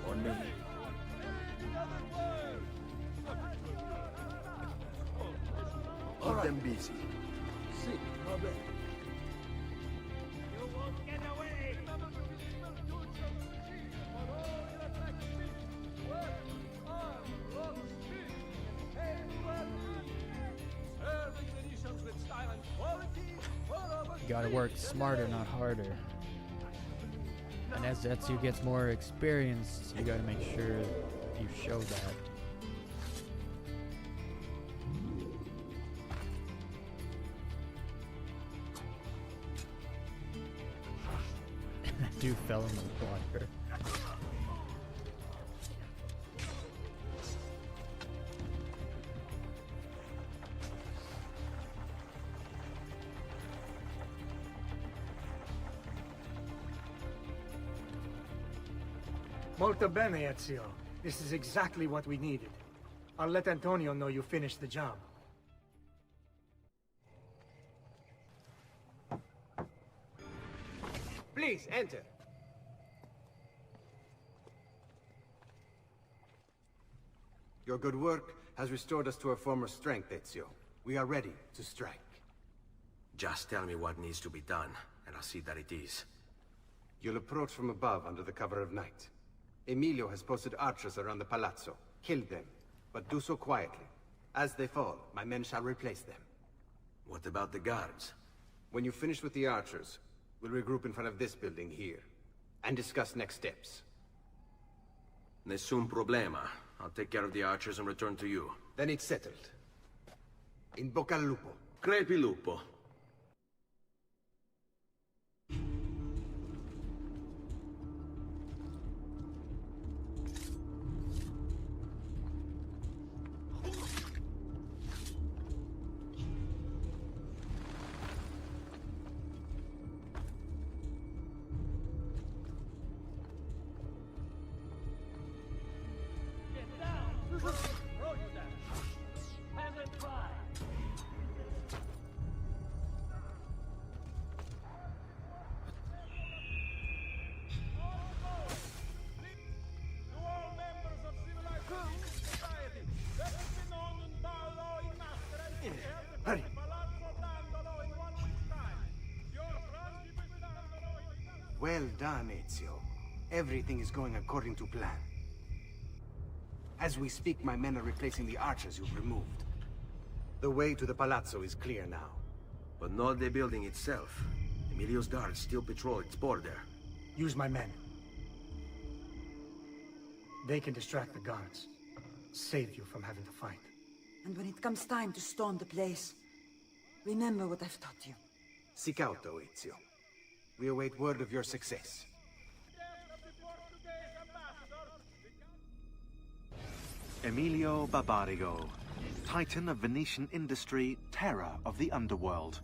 On me. Keep them busy. Sì, va bene. You gotta work smarter, not harder. And as Ezio gets more experience, you gotta make sure you show that. That dude fell in the water. Molto bene, Ezio. This is exactly what we needed. I'll let Antonio know you finished the job. Please, enter. Your good work has restored us to our former strength, Ezio. We are ready to strike. Just tell me what needs to be done, and I'll see that it is. You'll approach from above under the cover of night. Emilio has posted archers around the palazzo. Kill them, but do so quietly. As they fall, my men shall replace them. What about the guards? When you finish with the archers, we'll regroup in front of this building here, and discuss next steps. Nessun problema. I'll take care of the archers and return to you. Then it's settled. In bocca al lupo. Crepi lupo. Hurry! Well done, Ezio. Everything is going according to plan. As we speak, my men are replacing the archers you've removed. The way to the palazzo is clear now. But not the building itself. Emilio's guards still patrol its border. Use my men. They can distract the guards. Save you from having to fight. And when it comes time to storm the place, remember what I've taught you. Seek out, though, Ezio. We await word of your success. Emilio Barbarigo, titan of Venetian industry, terror of the underworld.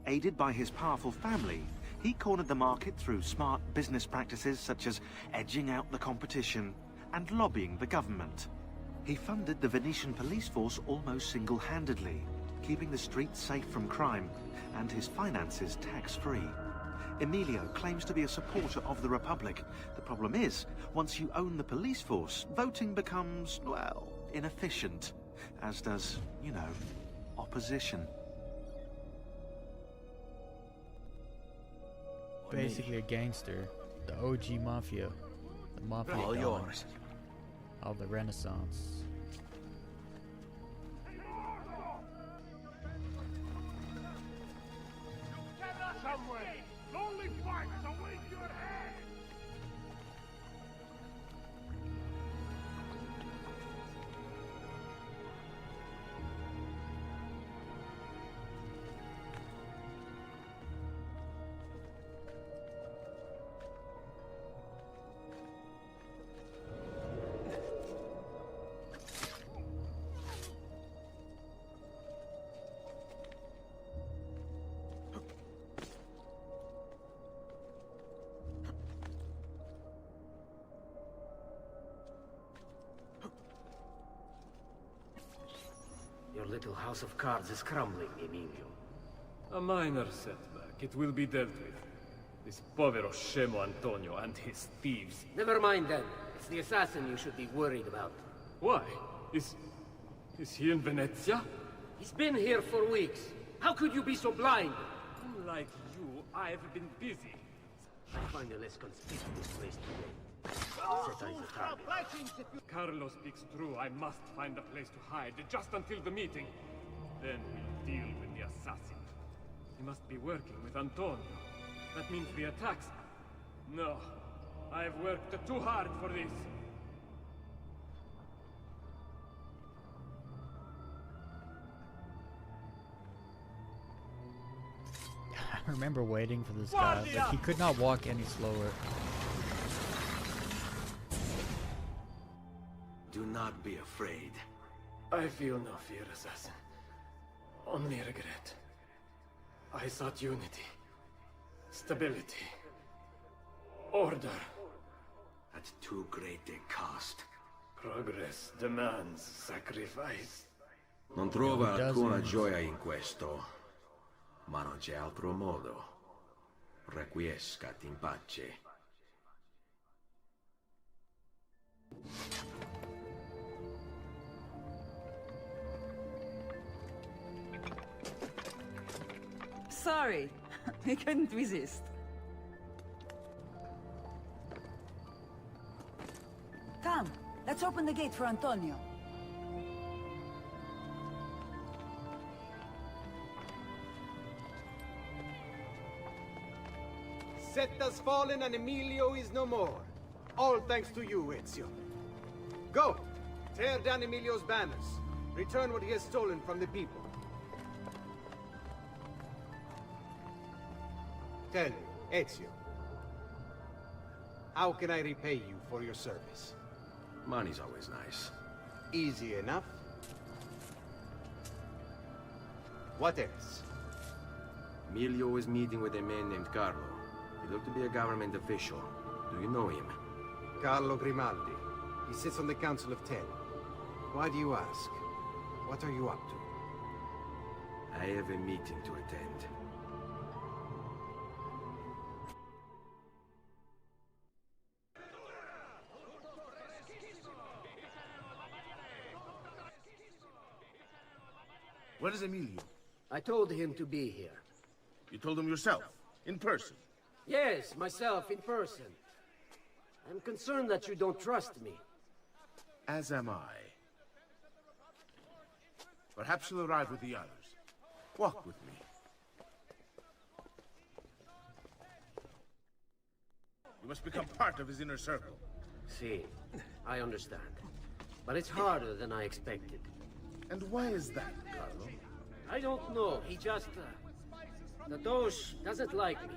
Aided by his powerful family, he cornered the market through smart business practices such as edging out the competition and lobbying the government. He funded the Venetian police force almost single-handedly, keeping the streets safe from crime and his finances tax-free. Emilio claims to be a supporter of the Republic. The problem is, once you own the police force, voting becomes, well, inefficient. As does, you know, opposition. Basically a gangster. The OG Mafia. The Mafia All Don yours. of the Renaissance. Your little house of cards is crumbling, Emilio. A minor setback. It will be dealt with. This povero scemo Antonio and his thieves. Never mind then. It's the assassin you should be worried about. Why? Is he in Venezia? He's been here for weeks. How could you be so blind? Unlike you, I've been busy. I'll find a less conspicuous place to go. Set eyes a target. Carlo speaks true. I must find a place to hide, just until the meeting. Then we'll deal with the assassin. He must be working with Antonio. That means the attacks. No, I've worked too hard for this. I remember waiting for this guy. Like, he could not walk any slower. Do not be afraid. I feel no fear, assassin. Only regret. I sought unity, stability, order. At too great a cost. Progress demands sacrifice. Non trova alcuna gioia in questo, ma non c'è altro modo. Requiescat in pace. Sorry, we couldn't resist. Come, let's open the gate for Antonio. Set has fallen and Emilio is no more. All thanks to you, Ezio. Go! Tear down Emilio's banners. Return what he has stolen from the people. Tell me, Ezio. How can I repay you for your service? Money's always nice. Easy enough. What else? Emilio is meeting with a man named Carlo. He looked to be a government official. Do you know him? Carlo Grimaldi. He sits on the Council of Ten. Why do you ask? What are you up to? I have a meeting to attend. Where is Emilio? I told him to be here. You told him yourself, in person? Yes, myself, in person. I'm concerned that you don't trust me. As am I. Perhaps he'll arrive with the others. Walk with me. You must become part of his inner circle. See, I understand. But it's harder than I expected. And why is that, Carlo? I don't know. He just... the Doge doesn't like me.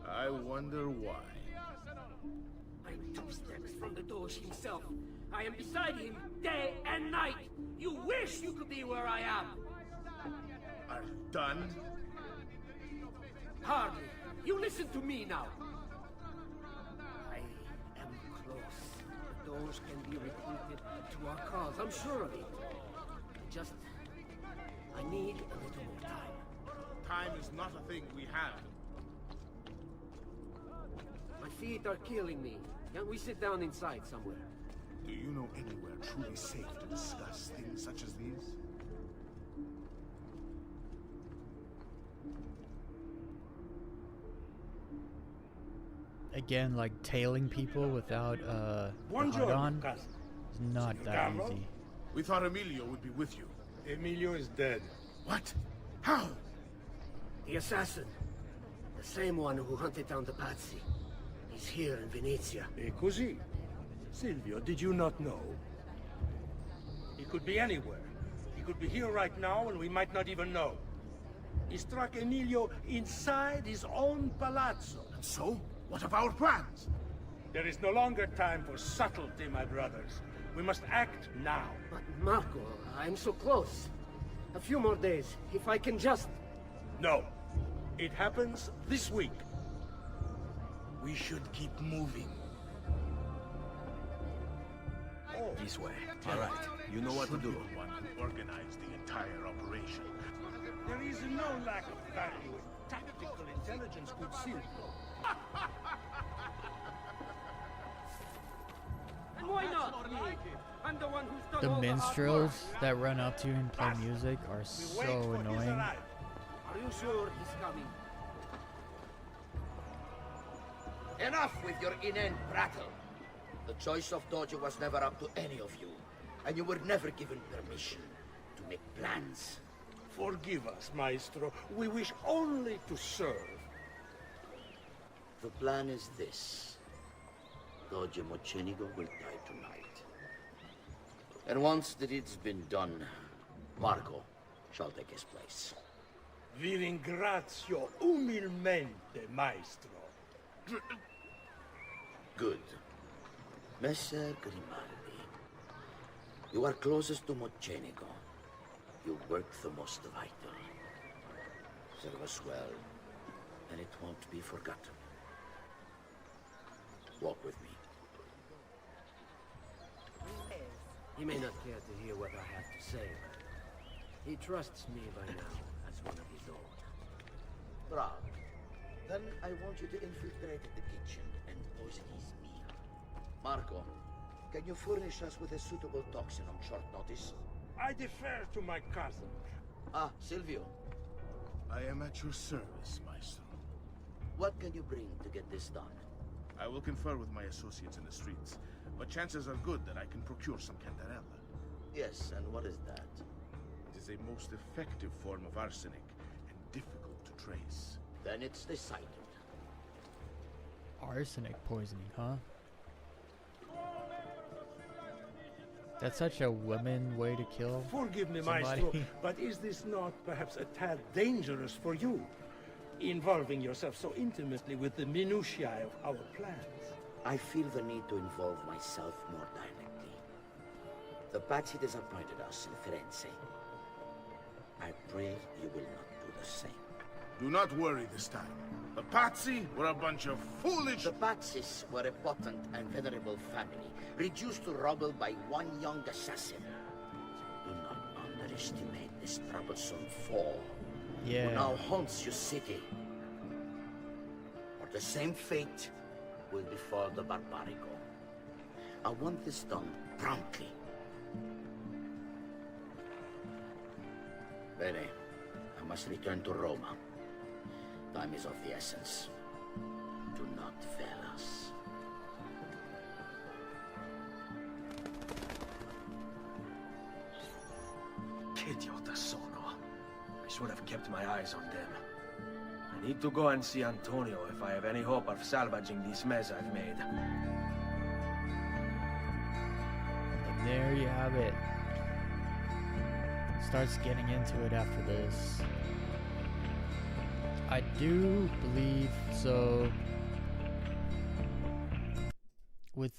I wonder why. I'm 2 steps from the Doge himself. I am beside him day and night. You wish you could be where I am. Are you done? Hardly. You listen to me now. I am close. The Doge can be recruited to our cause. I'm sure of it. I need a little more time. Time is not a thing we have. My feet are killing me. Can't we sit down inside somewhere? Do you know anywhere truly safe to discuss things such as these? Again, like tailing people without the HUD on is not that easy. We thought Emilio would be with you. Emilio is dead. What? How? The assassin. The same one who hunted down the Pazzi. He's here in Venezia. E così? Silvio, did you not know? He could be anywhere. He could be here right now and we might not even know. He struck Emilio inside his own palazzo. And so? What of our plans? There is no longer time for subtlety, my brothers. We must act now. But Marco, I'm so close. A few more days, if I can just... No. It happens this week. We should keep moving. Oh. This way. All right. You know what to do. The one who organized the entire operation. There is no lack of value in tactical intelligence, good Silvio. Why not me? I'm the one who's done The all minstrels that run up to you and play music are so annoying. Are you sure he's coming? Enough with your inane prattle. The choice of Doge was never up to any of you, and you were never given permission to make plans. Forgive us, Maestro. We wish only to serve. The plan is this. Doge Mocenigo will die tonight. And once the deed's been done, Marco shall take his place. Vi ringrazio umilmente, Maestro. Good. Messer Grimaldi, you are closest to Mocenigo. You work the most vital. Serve us well, and it won't be forgotten. Walk with me. He may not care to hear what I have to say, but he trusts me by now as one of his own. Bravo. Then I want you to infiltrate the kitchen and poison his meal. Marco, can you furnish us with a suitable toxin on short notice? I defer to my cousin. Ah, Silvio. I am at your service, Maestro. What can you bring to get this done? I will confer with my associates in the streets, but chances are good that I can procure some cantarella. Yes, and what is that? It is a most effective form of arsenic, and difficult to trace. Then it's decided. Arsenic poisoning, huh? That's such a woman way to kill Forgive me, somebody. Maestro, but is this not perhaps a tad dangerous for you? Involving yourself so intimately with the minutiae of our plans. I feel the need to involve myself more directly. The Pazzi disappointed us in Firenze. I pray you will not do the same. Do not worry this time. The Pazzi were a bunch of foolish... The Pazzis were a potent and venerable family, reduced to rubble by one young assassin. Do not underestimate this troublesome foe who now haunts your city. Or the same fate will befall the Barbarigo. I want this done promptly. Bene, I must return to Roma. Time is of the essence. Do not fail us. Che idiota sono. I should have kept my eyes on them. I need to go and see Antonio if I have any hope of salvaging this mess I've made. And there you have it. Starts getting into it after this. I do believe so. With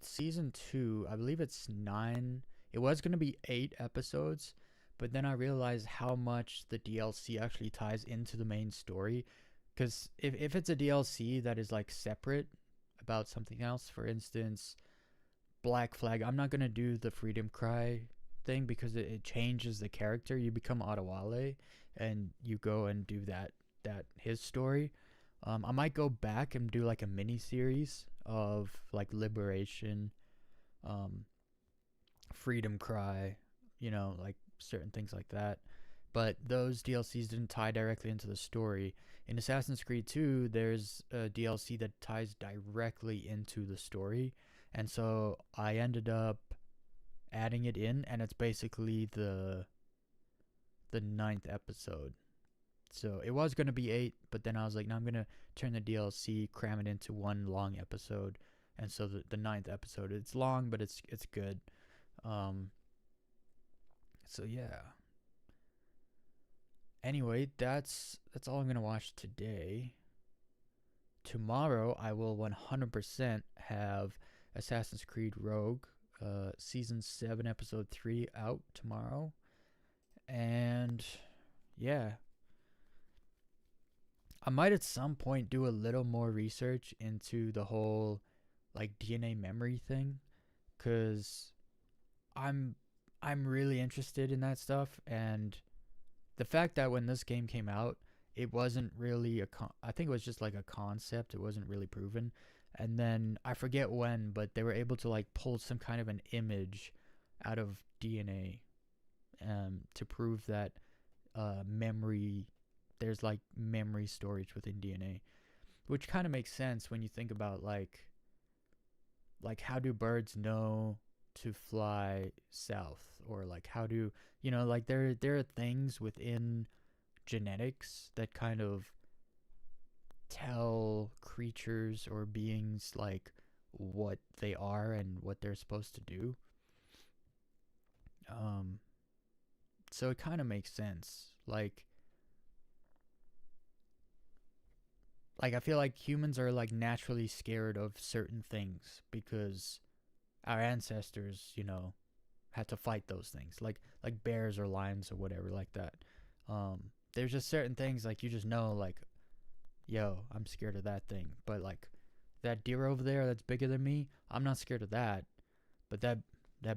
season 2, I believe it's 9. It was gonna be 8 episodes, but then I realized how much the DLC actually ties into the main story. Because if it's a DLC that is like separate about something else, for instance, Black Flag, I'm not gonna do the Freedom Cry thing because it changes the character. You become Adewale and you go and do that his story. I might go back and do like a mini series of like Liberation, Freedom Cry, you know, like certain things like that. But those DLCs didn't tie directly into the story. In Assassin's Creed 2, there's a DLC that ties directly into the story, and so I ended up adding it in, and it's basically the 9th episode. So it was going to be 8, but then I was like, no, I'm going to turn the DLC, cram it into one long episode. And so the 9th episode, it's long, but it's good. So yeah. Anyway, that's all I'm going to watch today. Tomorrow I will 100% have Assassin's Creed Rogue season 7 episode 3 out tomorrow. And yeah, I might at some point do a little more research into the whole like DNA memory thing, cuz I'm really interested in that stuff. And the fact that when this game came out, it wasn't really I think it was just like a concept, it wasn't really proven. And then I forget when, but they were able to like pull some kind of an image out of DNA to prove that there's like memory storage within DNA, which kind of makes sense when you think about like how do birds know to fly south, or like how do, you know, like there are things within genetics that kind of tell creatures or beings like what they are and what they're supposed to do. So it kind of makes sense. Like I feel like humans are like naturally scared of certain things because our ancestors, you know, had to fight those things, like bears or lions or whatever like that. There's just certain things like you just know, like, yo, I'm scared of that thing. But like that deer over there that's bigger than me, I'm not scared of that. But that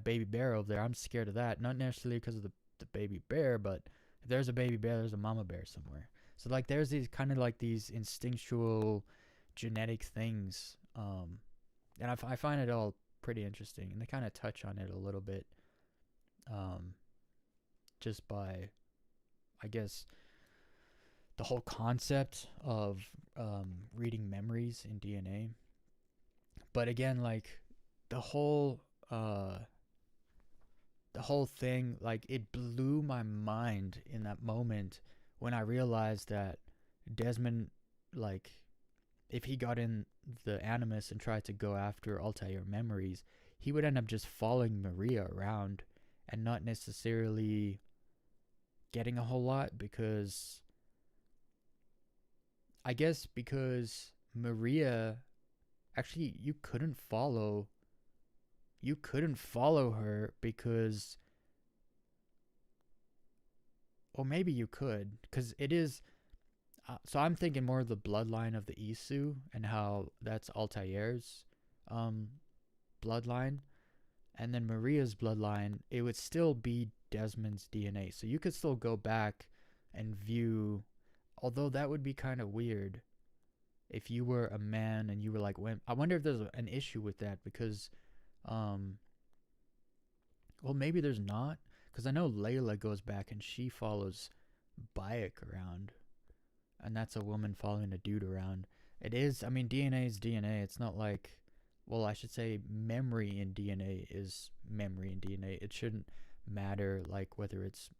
baby bear over there, I'm scared of that. Not necessarily because of the baby bear, but if there's a baby bear, there's a mama bear somewhere. So like there's these kind of like these instinctual genetic things, and I find it all pretty interesting, and they kind of touch on it a little bit, just by, I guess, the whole concept of reading memories in DNA. But again, like the whole thing, like it blew my mind in that moment when I realized that Desmond, like, if he got in the Animus and tried to go after Altair memories, he would end up just following Maria around and not necessarily getting a whole lot, because I guess because Maria, actually you couldn't follow her because, or maybe you could, because it is, so I'm thinking more of the bloodline of the Isu and how that's Altair's bloodline, and then Maria's bloodline, it would still be Desmond's DNA. So you could still go back and view, although that would be kind of weird if you were a man and you were like, I wonder if there's an issue with that, because well, maybe there's not, because I know Layla goes back and she follows Bayek around, and that's a woman following a dude around. It is, I mean, DNA is DNA. It's not like, well, I should say memory in DNA is memory in DNA. It shouldn't matter, like, whether it's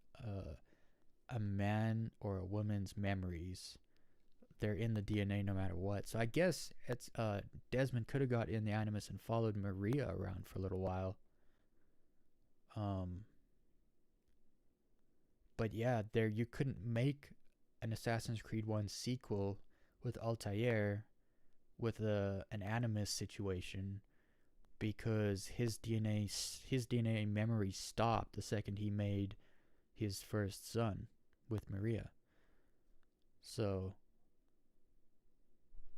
a man or a woman's memories. They're in the DNA no matter what. So I guess it's Desmond could have got in the Animus and followed Maria around for a little while. But yeah, there, you couldn't make an Assassin's Creed 1 sequel with Altair with an Animus situation, because his DNA memory stopped the second he made his first son with Maria. So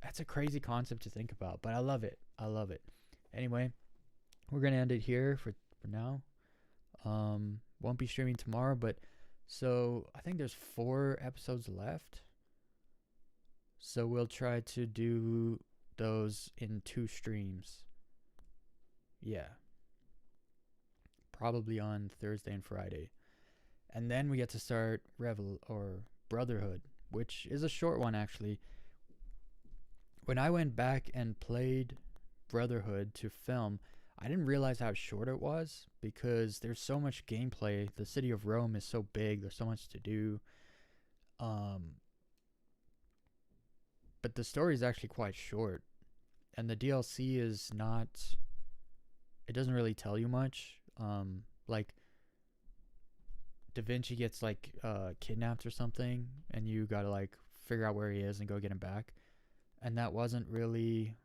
that's a crazy concept to think about, but I love it. I love it. Anyway, we're gonna end it here for now. Won't be streaming tomorrow, but so I think there's 4 episodes left. So we'll try to do those in 2 streams. Yeah. Probably on Thursday and Friday. And then we get to start Brotherhood, which is a short one actually. When I went back and played Brotherhood to film, I didn't realize how short it was, because there's so much gameplay. The city of Rome is so big. There's so much to do. But the story is actually quite short. And the DLC is not... It doesn't really tell you much. Like, Da Vinci gets, like, kidnapped or something, and you gotta, like, figure out where he is and go get him back. And that wasn't really...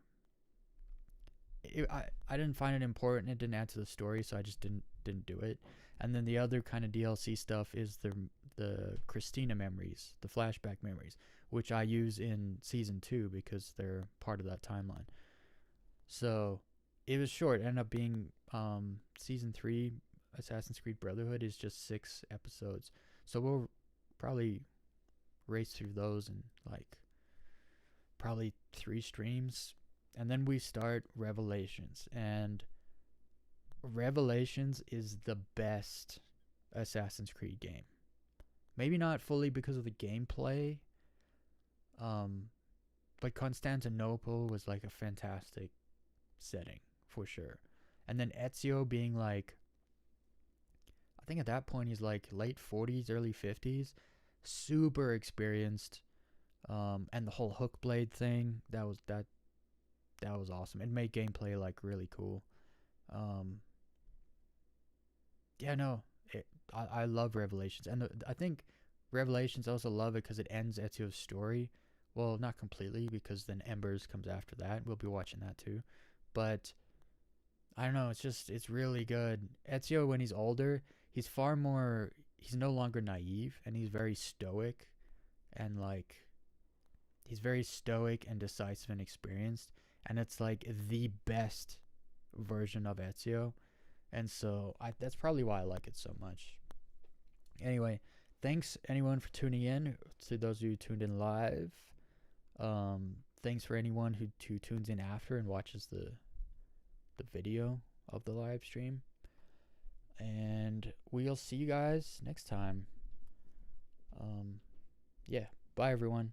I didn't find it important. It didn't add to the story, so I just didn't do it. And then the other kind of DLC stuff is the Christina memories, the flashback memories, which I use in Season 2 because they're part of that timeline. So it was short. It ended up being Season 3, Assassin's Creed Brotherhood, is just 6 episodes. So we'll probably race through those in like probably 3 streams. And then we start Revelations, and Revelations is the best Assassin's Creed game. Maybe not fully because of the gameplay, but Constantinople was like a fantastic setting for sure. And then Ezio being like, I think at that point he's like late 40s, early 50s, super experienced, and the whole hook blade thing, that was awesome. It made gameplay like really cool. Yeah, no, I love Revelations, and I think Revelations, I also love it because it ends Ezio's story. Well, not completely, because then Embers comes after that. We'll be watching that too, but I don't know. It's really good. Ezio, when he's older, he's no longer naive, and he's very stoic, and like he's very stoic and decisive and experienced. And it's like the best version of Ezio. And so that's probably why I like it so much. Anyway, thanks anyone for tuning in. To those of you who tuned in live. Thanks for anyone who tunes in after and watches the video of the live stream. And we'll see you guys next time. Yeah. Bye everyone.